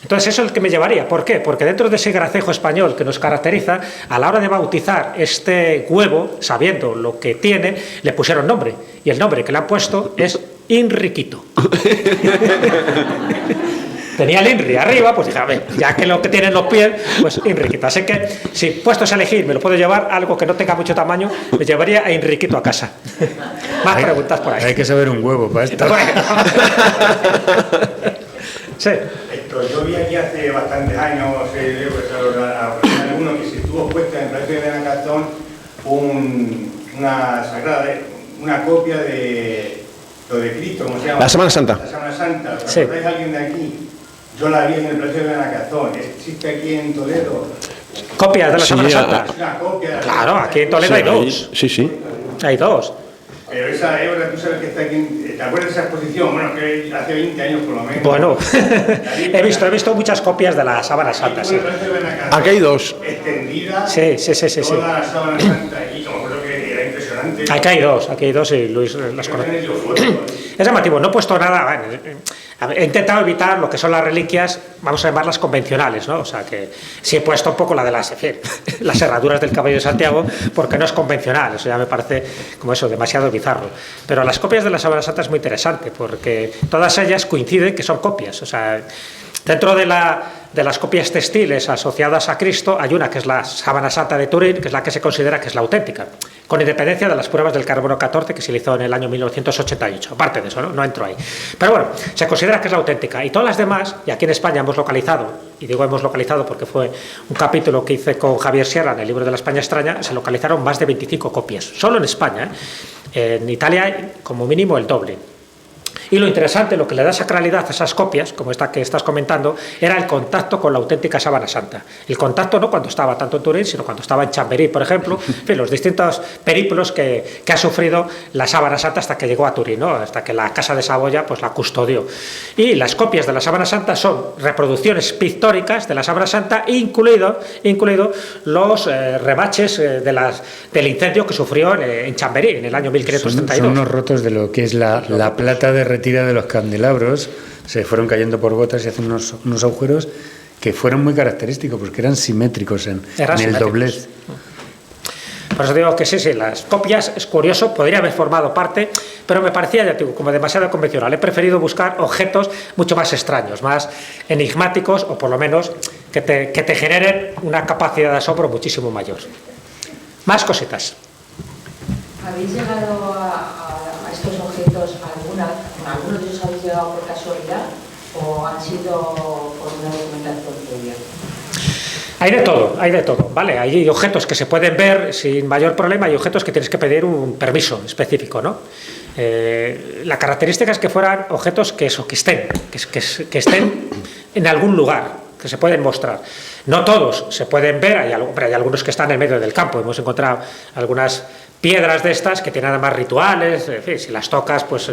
Entonces eso es el que me llevaría. ¿Por qué? Porque dentro de ese gracejo español que nos caracteriza, a la hora de bautizar este huevo, sabiendo lo que tiene, le pusieron nombre. Y el nombre que le han puesto es Inriquito. Tenía el Inri arriba, pues dije, a ver, ya que lo que tienen los pies, pues Inriquito. Así que, si puestos a elegir, me lo puedo llevar, algo que no tenga mucho tamaño, me llevaría a Inriquito a casa. Más preguntas por ahí. Hay que saber un huevo para esto. Sí. Yo vi aquí hace bastantes años, alguno que se estuvo puesto en el Palacio de Benacazón una copia de lo de Cristo, ¿cómo se llama? La Semana Santa. La Semana Santa. Sí. ¿Recordáis a alguien de aquí? Yo la vi en el Palacio de Benacazón. ¿Existe aquí en Toledo? Copias de la Semana Santa. Una copia. Claro, aquí en Toledo hay 2. Sí. Hay 2. Pero esa obra, tú sabes que está aquí. ¿Te acuerdas de esa exposición? Bueno, que hace 20 años por lo menos. Bueno, he visto muchas copias de la Sábana Santa. Sí. Aquí hay 2. Extendida. Sí. Toda la Sábana Santa allí, como creo que era impresionante. Aquí hay dos y Luis las conoce. Es llamativo, no he puesto nada. He intentado evitar lo que son las reliquias, vamos a llamarlas convencionales, ¿no? O sea que sí he puesto un poco la de las herraduras del Caballo de Santiago, porque no es convencional, eso ya me parece como eso, demasiado bizarro. Pero las copias de la Sábana Santa es muy interesante, porque todas ellas coinciden que son copias, o sea, dentro de las copias textiles asociadas a Cristo hay una que es la Sábana Santa de Turín, que es la que se considera que es la auténtica, con independencia de las pruebas del carbono 14 que se hizo en el año 1988. Aparte de eso, no entro ahí. Pero bueno, se considera que es la auténtica. Y todas las demás, y aquí en España hemos localizado, y digo hemos localizado porque fue un capítulo que hice con Javier Sierra en el libro de la España extraña, se localizaron más de 25 copias, solo en España. En Italia hay como mínimo el doble. Y lo interesante, lo que le da sacralidad a esas copias, como esta que estás comentando, era el contacto con la auténtica Sábana Santa. El contacto no cuando estaba tanto en Turín, sino cuando estaba en Chamberí, por ejemplo, en fin, los distintos periplos que ha sufrido la Sábana Santa hasta que llegó a Turín, ¿no? Hasta que la Casa de Saboya pues la custodió. Y las copias de la Sábana Santa son reproducciones pictóricas de la Sábana Santa, incluido los remaches del incendio que sufrió en Chamberí en el año 1532. Son unos rotos de lo que es la plata derretida de los candelabros, se fueron cayendo por gotas y hacen unos agujeros que fueron muy característicos porque eran simétricos en el doblez. Por eso digo que sí, las copias, es curioso, podría haber formado parte, pero me parecía, ya digo, como demasiado convencional. He preferido buscar objetos mucho más extraños, más enigmáticos, o por lo menos que te generen una capacidad de asombro muchísimo mayor. Más cositas. ¿Habéis llegado a estos objetos algunos de ellos habéis llegado por casualidad o han sido por una documentación previa? Hay de todo, ¿vale? Hay objetos que se pueden ver sin mayor problema y objetos que tienes que pedir un permiso específico, ¿no? La característica es que fueran objetos que estén en algún lugar, que se pueden mostrar. No todos se pueden ver, hay algunos que están en medio del campo. Hemos encontrado algunas piedras de estas que tienen además rituales, en fin, si las tocas pues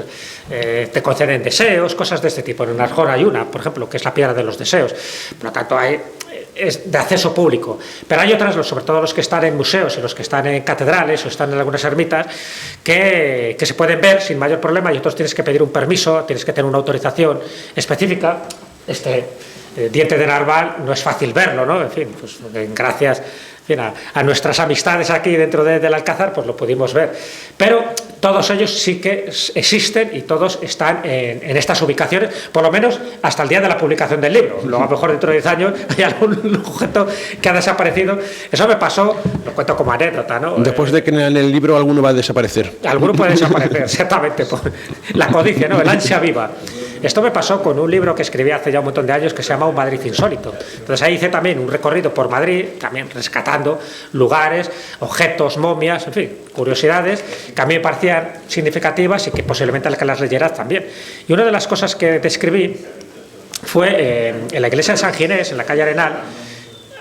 te conceden deseos, cosas de este tipo. En Arjona hay una, por ejemplo, que es la piedra de los deseos. Por lo tanto, es de acceso público. Pero hay otras, sobre todo los que están en museos y los que están en catedrales o están en algunas ermitas, que se pueden ver sin mayor problema y otros tienes que pedir un permiso, tienes que tener una autorización específica. Diente de narval no es fácil verlo, ¿no? En fin, pues gracias a nuestras amistades aquí dentro del Alcázar, pues lo pudimos ver. Pero todos ellos sí que existen y todos están en estas ubicaciones, por lo menos hasta el día de la publicación del libro. Luego, a lo mejor dentro de 10 años hay algún objeto que ha desaparecido. Eso me pasó, lo cuento como anécdota, ¿no? Después de que en el libro alguno va a desaparecer. Alguno puede desaparecer, exactamente, por la codicia, ¿no? El ansia viva. Esto me pasó con un libro que escribí hace ya un montón de años que se llama Un Madrid insólito. Entonces ahí hice también un recorrido por Madrid, también rescatando lugares, objetos, momias, en fin, curiosidades que a mí me parecían significativas y que posiblemente al que las leyeras también. Y una de las cosas que describí fue en la iglesia de San Ginés, en la calle Arenal,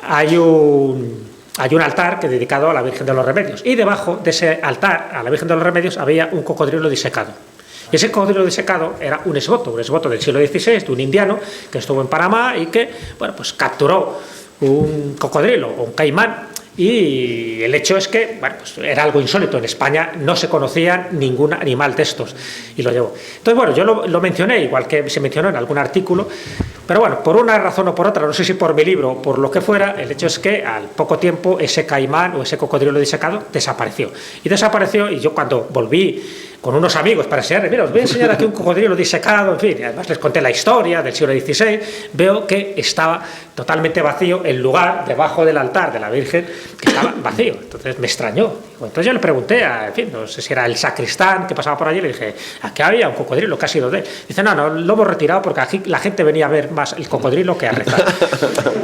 hay un altar que dedicado a la Virgen de los Remedios. Y debajo de ese altar, a la Virgen de los Remedios, había un cocodrilo disecado. Y ese cocodrilo disecado era un esvoto del siglo XVI, de un indiano que estuvo en Panamá y que, bueno, pues capturó un cocodrilo o un caimán. Y el hecho es que, bueno, pues era algo insólito. En España no se conocía ningún animal de estos y lo llevó. Entonces, bueno, yo lo mencioné, igual que se mencionó en algún artículo, pero bueno, por una razón o por otra, no sé si por mi libro o por lo que fuera, el hecho es que al poco tiempo ese caimán o ese cocodrilo disecado desapareció. Y yo cuando volví con unos amigos para enseñarles, mira, os voy a enseñar aquí un cocodrilo disecado, en fin, y además les conté la historia del siglo XVI, veo que estaba totalmente vacío el lugar debajo del altar de la Virgen, que estaba vacío. Entonces me extrañó. Entonces yo le pregunté, en fin, no sé si era el sacristán que pasaba por allí, le dije, aquí había un cocodrilo, ¿qué ha sido de él? Dice, no, lo hemos retirado porque aquí la gente venía a ver más el cocodrilo que a rezar.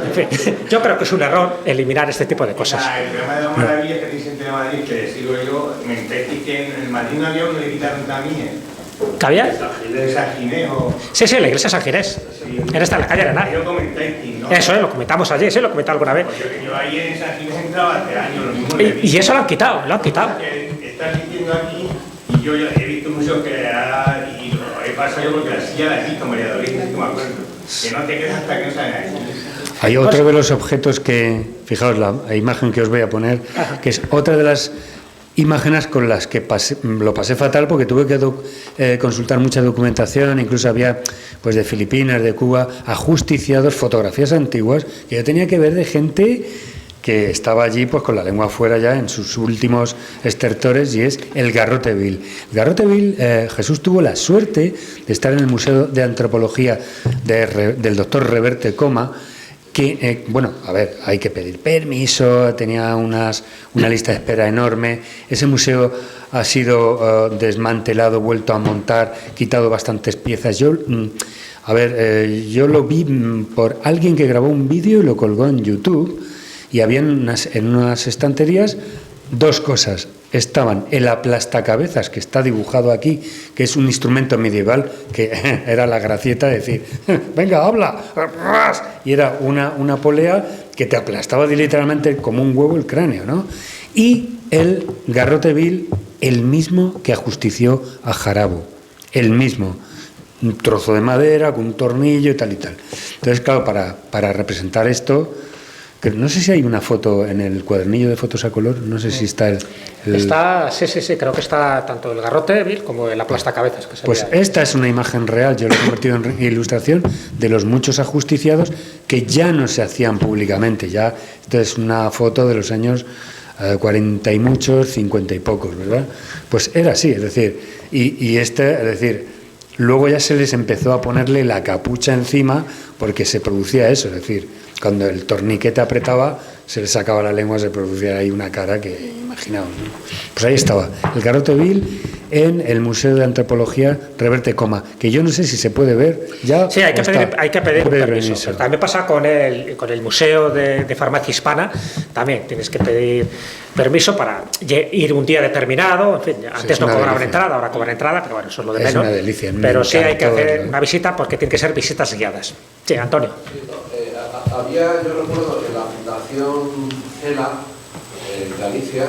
En fin, yo creo que es un error eliminar este tipo de cosas. El programa de la maravilla que dicen de Madrid, que sigo yo, me enteré que en el Madrid no había uno que quitaron también. ¿Qué había? ¿De San Ginés o...? Sí, la iglesia de San Ginés. Sí. Era esta en la calle Arenal. Lo comentáis, ¿no? Eso, lo comentamos ayer, sí, lo comenté alguna vez. Porque yo ahí en San Ginés entraba hace años, lo mismo. Y eso lo han quitado. Estás diciendo aquí, y yo ya he visto museos que y lo he pasado yo porque la silla la he visto, María Dolores, no me acuerdo. Que no te quedas hasta que no salen ahí. Hay otro de los objetos que, fijaos la imagen que os voy a poner, que es otra de las imágenes con las que lo pasé fatal porque tuve que consultar mucha documentación, incluso había pues de Filipinas, de Cuba, ajusticiados, fotografías antiguas que yo tenía que ver de gente que estaba allí pues con la lengua afuera ya en sus últimos estertores, y es el Garrote Vil. El Garrote Vil, Jesús tuvo la suerte de estar en el Museo de Antropología del doctor Reverte Coma, que, bueno, a ver, hay que pedir permiso, tenía una lista de espera enorme. Ese museo ha sido desmantelado, vuelto a montar, quitado bastantes piezas. Yo lo vi por alguien que grabó un vídeo y lo colgó en YouTube, y había en unas estanterías dos cosas: estaban el aplastacabezas, que está dibujado aquí, que es un instrumento medieval, que era la gracieta de decir, venga, habla, y era una polea que te aplastaba literalmente como un huevo el cráneo, ¿no? Y el garrote vil, el mismo que ajustició a Jarabo, el mismo, un trozo de madera con un tornillo y tal y tal. Entonces, claro, para representar esto, que no sé si hay una foto en el cuadernillo de fotos a color, no sé si está Está, sí, creo que está tanto el garrote vil como el aplastacabezas. Que pues esta es una imagen real, yo lo he convertido en ilustración, de los muchos ajusticiados que ya no se hacían públicamente, ya. Esto es una foto de los años 40 y muchos, 50 y pocos, ¿verdad? Pues era así, es decir, es decir, luego ya se les empezó a ponerle la capucha encima porque se producía eso, es decir, cuando el torniquete apretaba, se le sacaba la lengua, se producía ahí una cara que imaginaos, ¿no? Pues ahí estaba, el garrote vil en el Museo de Antropología Reverte Coma, que yo no sé si se puede ver ya. Sí, hay que pedir un permiso. Pero también pasa con el Museo de Farmacia Hispana, también tienes que pedir permiso para ir un día determinado, en fin, antes no cobraban entrada, ahora cobran entrada, pero bueno, eso es lo de menos. Es una delicia. Pero sí hay que hacer una visita porque tienen que ser visitas guiadas. Sí, Antonio. Yo recuerdo en la Fundación CELA, en Galicia,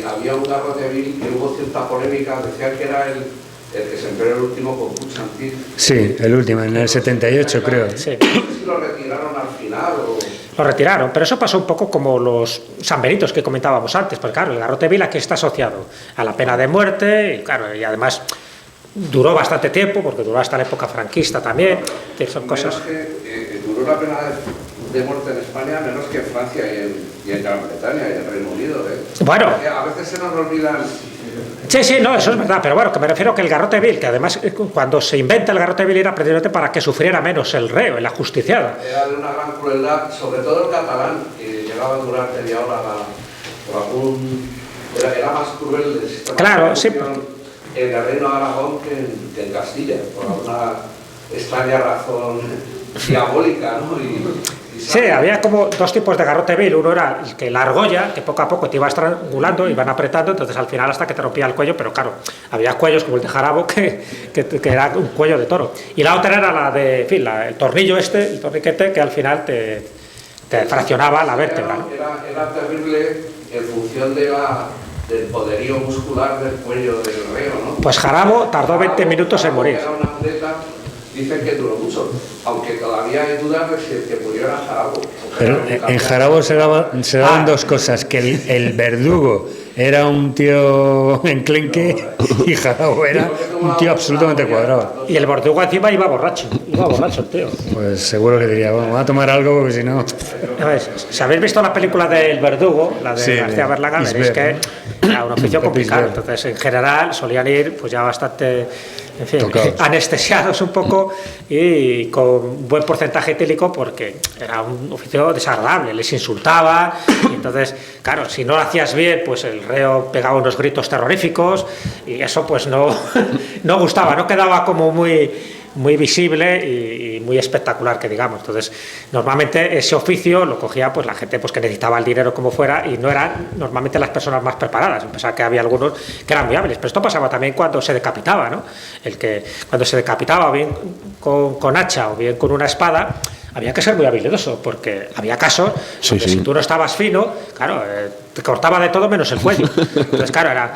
había un garrote vil que hubo cierta polémica, decían que era el que se empleó el último con Puchantil. Sí, el último, en el 78 creo. Sí. No sé si lo retiraron al final o... Lo retiraron, pero eso pasó un poco como los sanbenitos que comentábamos antes, porque claro, el garrote vil aquí está asociado a la pena de muerte, y claro, y además duró bastante tiempo, porque duró hasta la época franquista también, que son cosas... duró la pena de muerte en España menos que en Francia y en Gran Bretaña y en Reino Unido. Bueno. A veces se nos olvidan... Sí, no, eso es verdad, pero bueno, que me refiero que el garrote vil, que además cuando se inventa el garrote vil era precisamente para que sufriera menos el reo, el ajusticiado. Era de una gran crueldad, sobre todo el catalán, que llegaba a durar media hora por algún... Era más cruel el sistema claro, de sí. En el Reino de Aragón que en Castilla, por alguna extraña razón diabólica, ¿no? Sí, había como dos tipos de garrote vil. Uno era el que la argolla, que poco a poco te iba estrangulando, iban apretando, entonces al final hasta que te rompía el cuello, pero claro, había cuellos como el de Jarabo que era un cuello de toro. Y la otra era la de, en fin, el tornillo el torniquete, que al final te fraccionaba la vértebra, ¿no? Era terrible en función del poderío muscular del cuello del reo, ¿no? Pues Jarabo tardó 20 minutos en morir. Era un atleta, dicen que duró mucho, aunque todavía hay dudas de si el que murió era Jarabo. Pero en Jarabo se daban dos cosas, que el verdugo era un tío enclenque y Jarabo era un tío absolutamente cuadrado. Y el verdugo encima iba borracho el tío. Pues seguro que diría, bueno, vamos a tomar algo porque si no... Si habéis visto la película del verdugo, la de García Berlanga, veréis que era un oficio complicado. Entonces, en general, solían ir pues ya bastante... En fin, anestesiados un poco y con buen porcentaje etílico porque era un oficio desagradable, les insultaba y entonces, claro, si no lo hacías bien, pues el reo pegaba unos gritos terroríficos y eso pues no gustaba, no quedaba como muy visible y muy espectacular, que digamos. Entonces, normalmente ese oficio lo cogía pues la gente pues que necesitaba el dinero como fuera y no eran normalmente las personas más preparadas. Pensaba que había algunos que eran muy hábiles, pero esto pasaba también cuando se decapitaba, ¿no? Cuando se decapitaba bien con hacha o bien con una espada, había que ser muy habilidoso, porque había casos donde si tú no estabas fino, claro, te cortaba de todo menos el cuello. Entonces, claro,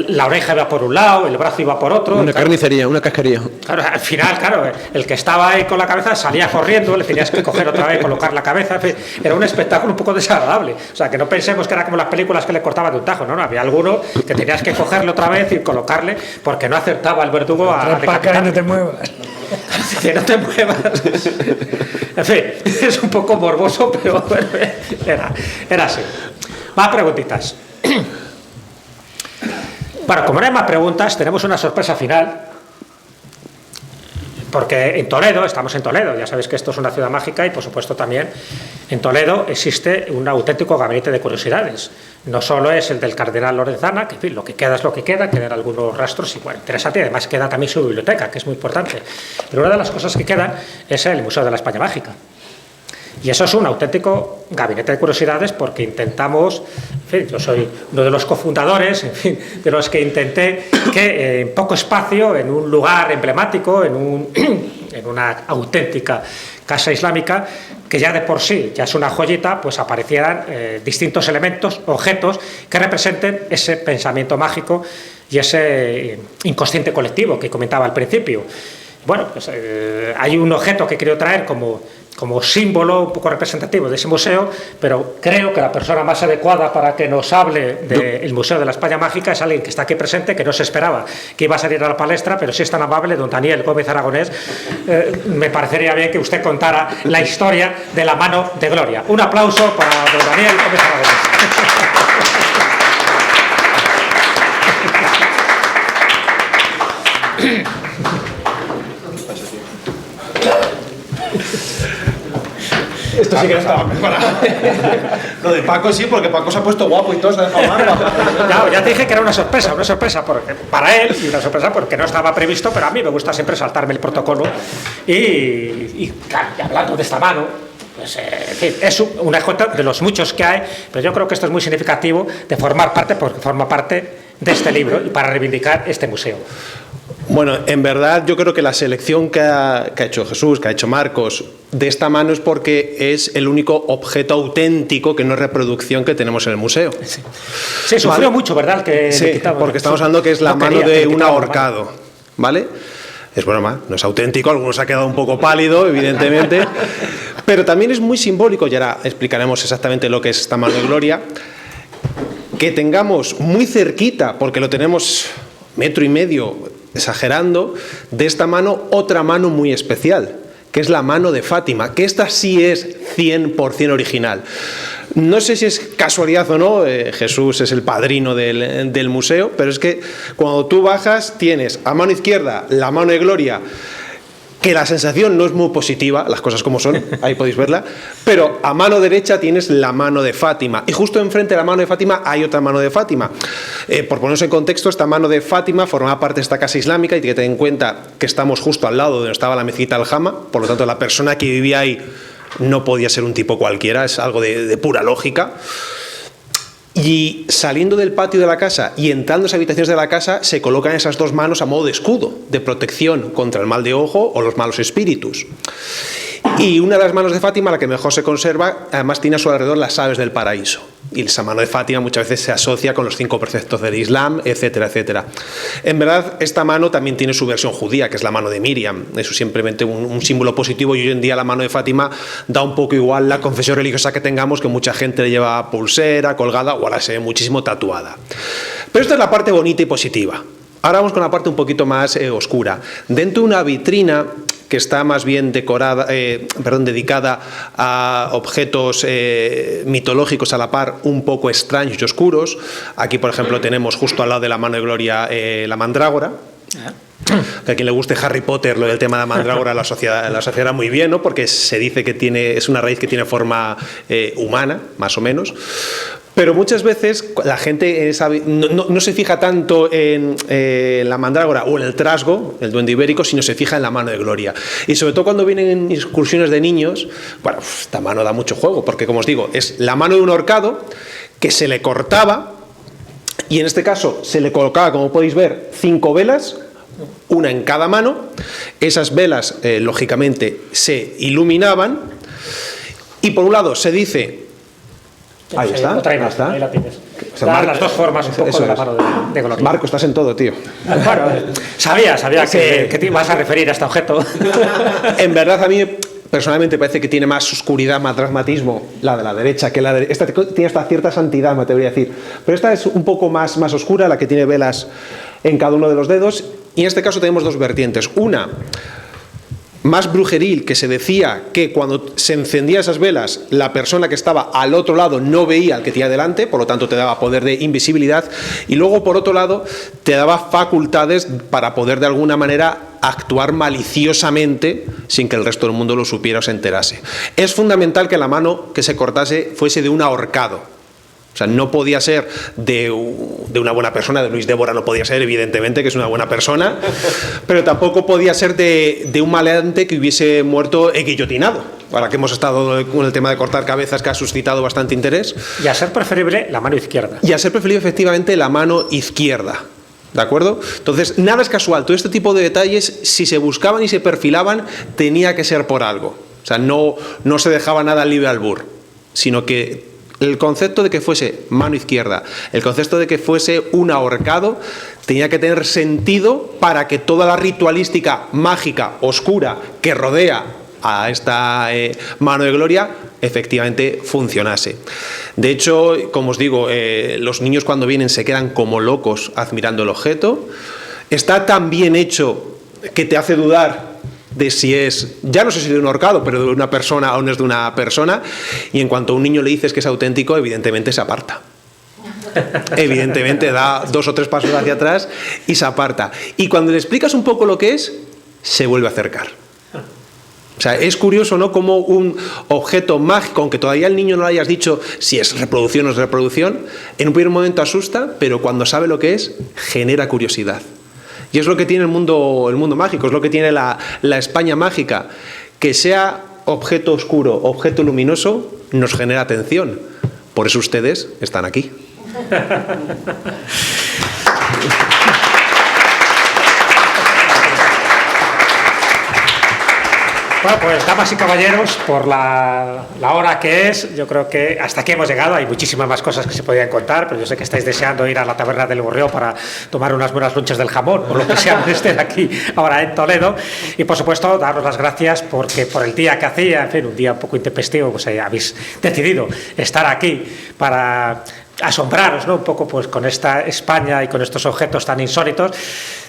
la oreja iba por un lado, el brazo iba por otro. Una carnicería, una casquería. Claro, al final, claro, el que estaba ahí con la cabeza salía corriendo, le tenías que coger otra vez, colocar la cabeza. Era un espectáculo un poco desagradable. O sea, que no pensemos que era como las películas que le cortaban de un tajo, no, había alguno que tenías que cogerle otra vez y colocarle porque no acertaba el verdugo a decapitar. No te muevas. Que no te muevas. En fin, es un poco morboso, pero bueno, era así. Más preguntitas. Bueno, como no hay más preguntas, tenemos una sorpresa final. Porque en Toledo, estamos en Toledo, ya sabéis que esto es una ciudad mágica y por supuesto también en Toledo existe un auténtico gabinete de curiosidades. No solo es el del cardenal Lorenzana, que en fin, lo que queda es lo que quedan algunos rastros y bueno, interesante, y además queda también su biblioteca, que es muy importante. Pero una de las cosas que quedan es el Museo de la España Mágica. Y eso es un auténtico gabinete de curiosidades, porque intentamos, en fin, yo soy uno de los cofundadores, en fin, de los que intenté que en poco espacio, en un lugar emblemático, en una auténtica casa islámica, que ya de por sí ya es una joyita, pues aparecieran distintos elementos, objetos que representen ese pensamiento mágico y ese inconsciente colectivo que comentaba al principio. Bueno, pues hay un objeto que quiero traer como símbolo un poco representativo de ese museo, pero creo que la persona más adecuada para que nos hable del Museo de la España Mágica es alguien que está aquí presente, que no se esperaba que iba a salir a la palestra, pero si es tan amable, don Daniel Gómez Aragonés, me parecería bien que usted contara la historia de la mano de Gloria. Un aplauso para don Daniel Gómez Aragonés. Esto sí que no estaba preparado. Lo de Paco sí, porque Paco se ha puesto guapo y todo, se ha dejado barba. Claro, ya te dije que era una sorpresa para él y una sorpresa porque no estaba previsto, pero a mí me gusta siempre saltarme el protocolo. Y hablando de esta mano, pues, en fin, es un ejemplo de los muchos que hay, pero yo creo que esto es muy significativo de formar parte, porque forma parte de este libro y para reivindicar este museo. Bueno, en verdad yo creo que la selección que ha hecho Jesús, que ha hecho Marcos, de esta mano es porque es el único objeto auténtico que no es reproducción que tenemos en el museo. Sí, sufrió mucho, ¿verdad? Sí, porque estamos hablando que es la mano de un ahorcado, ¿vale? Es broma, no es auténtico, algunos ha quedado un poco pálido, evidentemente, pero también es muy simbólico, y ahora explicaremos exactamente lo que es esta mano de Gloria, que tengamos muy cerquita, porque lo tenemos metro y medio, exagerando, de esta mano otra mano muy especial, que es la mano de Fátima, que esta sí es 100% original. No sé si es casualidad o no, Jesús es el padrino del museo, pero es que cuando tú bajas tienes a mano izquierda la mano de Gloria, que la sensación no es muy positiva, las cosas como son, ahí podéis verla, pero a mano derecha tienes la mano de Fátima, y justo enfrente de la mano de Fátima hay otra mano de Fátima. Por ponernos en contexto, esta mano de Fátima formaba parte de esta casa islámica, y que ten en cuenta que estamos justo al lado de donde estaba la mezquita Al-Jama, por lo tanto la persona que vivía ahí no podía ser un tipo cualquiera, es algo de pura lógica. Y saliendo del patio de la casa y entrando en las habitaciones de la casa, se colocan esas dos manos a modo de escudo, de protección contra el mal de ojo o los malos espíritus. Y una de las manos de Fátima, la que mejor se conserva, además tiene a su alrededor las aves del paraíso. Y esa mano de Fátima muchas veces se asocia con los 5 preceptos del Islam, etcétera, etcétera. En verdad, esta mano también tiene su versión judía, que es la mano de Miriam. Eso es simplemente un símbolo positivo, y hoy en día la mano de Fátima da un poco igual la confesión religiosa que tengamos, que mucha gente le lleva pulsera, colgada, o ahora se ve muchísimo tatuada. Pero esta es la parte bonita y positiva. Ahora vamos con la parte un poquito más oscura. Dentro de una vitrina que está más bien dedicada a objetos mitológicos a la par, un poco extraños y oscuros. Aquí, por ejemplo, tenemos justo al lado de la mano de Gloria la mandrágora. Que a quien le guste Harry Potter, lo del tema de la mandrágora la asociará muy bien, ¿no? Porque se dice que es una raíz que tiene forma humana, más o menos. Pero muchas veces la gente no se fija tanto en la mandrágora o en el trasgo, el duende ibérico, sino se fija en la mano de Gloria. Y sobre todo cuando vienen excursiones de niños, bueno, esta mano da mucho juego, porque como os digo, es la mano de un ahorcado que se le cortaba, y en este caso se le colocaba, como podéis ver, 5 velas, una en cada mano. Esas velas, lógicamente, se iluminaban, y por un lado se dice... Ahí está, ahí está. Ahí la tienes. O sea, las dos formas un poco de la mano de Gloria. Marco, estás en todo, tío. Bueno, sabía que te ibas a referir a este objeto. En verdad, a mí personalmente parece que tiene más oscuridad, más dramatismo la de la derecha que la de... Esta tiene hasta cierta santidad, me atrevería a decir. Pero esta es un poco más oscura, la que tiene velas en cada uno de los dedos. Y en este caso tenemos dos vertientes. Una más brujeril, que se decía que cuando se encendían esas velas, la persona que estaba al otro lado no veía al que tenía delante, por lo tanto te daba poder de invisibilidad, y luego por otro lado te daba facultades para poder de alguna manera actuar maliciosamente sin que el resto del mundo lo supiera o se enterase. Es fundamental que la mano que se cortase fuese de un ahorcado. O sea, no podía ser de una buena persona, de Luis Débora no podía ser, evidentemente, que es una buena persona, pero tampoco podía ser de un maleante que hubiese muerto guillotinado. Ahora que hemos estado con el tema de cortar cabezas, que ha suscitado bastante interés. Y a ser preferible la mano izquierda. Y a ser preferible, efectivamente, la mano izquierda. ¿De acuerdo? Entonces, nada es casual. Todo este tipo de detalles, si se buscaban y se perfilaban, tenía que ser por algo. O sea, no se dejaba nada libre albur, sino que el concepto de que fuese mano izquierda, el concepto de que fuese un ahorcado, tenía que tener sentido para que toda la ritualística mágica, oscura, que rodea a esta mano de gloria, efectivamente funcionase. De hecho, como os digo, los niños cuando vienen se quedan como locos admirando el objeto. Está tan bien hecho que te hace dudar de si es, ya no sé si de un ahorcado, pero de una persona o no es de una persona, y en cuanto a un niño le dices que es auténtico, evidentemente se aparta. Evidentemente da 2 o 3 pasos hacia atrás y se aparta. Y cuando le explicas un poco lo que es, se vuelve a acercar. O sea, es curioso, ¿no?, como un objeto mágico, aunque todavía al niño no le hayas dicho si es reproducción o no es reproducción, en un primer momento asusta, pero cuando sabe lo que es, genera curiosidad. Y es lo que tiene el mundo mágico, es lo que tiene la España mágica. Que sea objeto oscuro, objeto luminoso, nos genera atención. Por eso ustedes están aquí. Bueno, pues damas y caballeros, por la hora que es, yo creo que hasta aquí hemos llegado. Hay muchísimas más cosas que se podían contar, pero yo sé que estáis deseando ir a la taberna del Gorrión para tomar unas buenas lonchas del jamón o lo que sea que estén aquí ahora en Toledo. Y por supuesto, daros las gracias porque por el día que hacía, en fin, un día un poco intempestivo, pues habéis decidido estar aquí para asombraros, ¿no?, un poco pues con esta España y con estos objetos tan insólitos.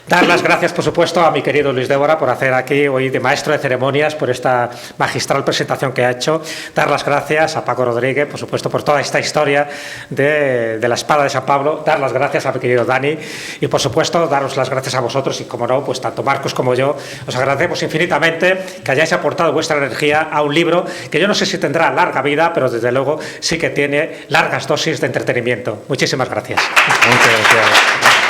Dar las gracias, por supuesto, a mi querido Luis Débora por hacer aquí hoy de maestro de ceremonias, por esta magistral presentación que ha hecho. Dar las gracias a Paco Rodríguez, por supuesto, por toda esta historia de la espada de San Pablo. Dar las gracias a mi querido Dani y, por supuesto, daros las gracias a vosotros y, como no, pues tanto Marcos como yo, os agradecemos infinitamente que hayáis aportado vuestra energía a un libro que yo no sé si tendrá larga vida, pero desde luego sí que tiene largas dosis de entretenimiento. Muchísimas gracias. Muchas gracias.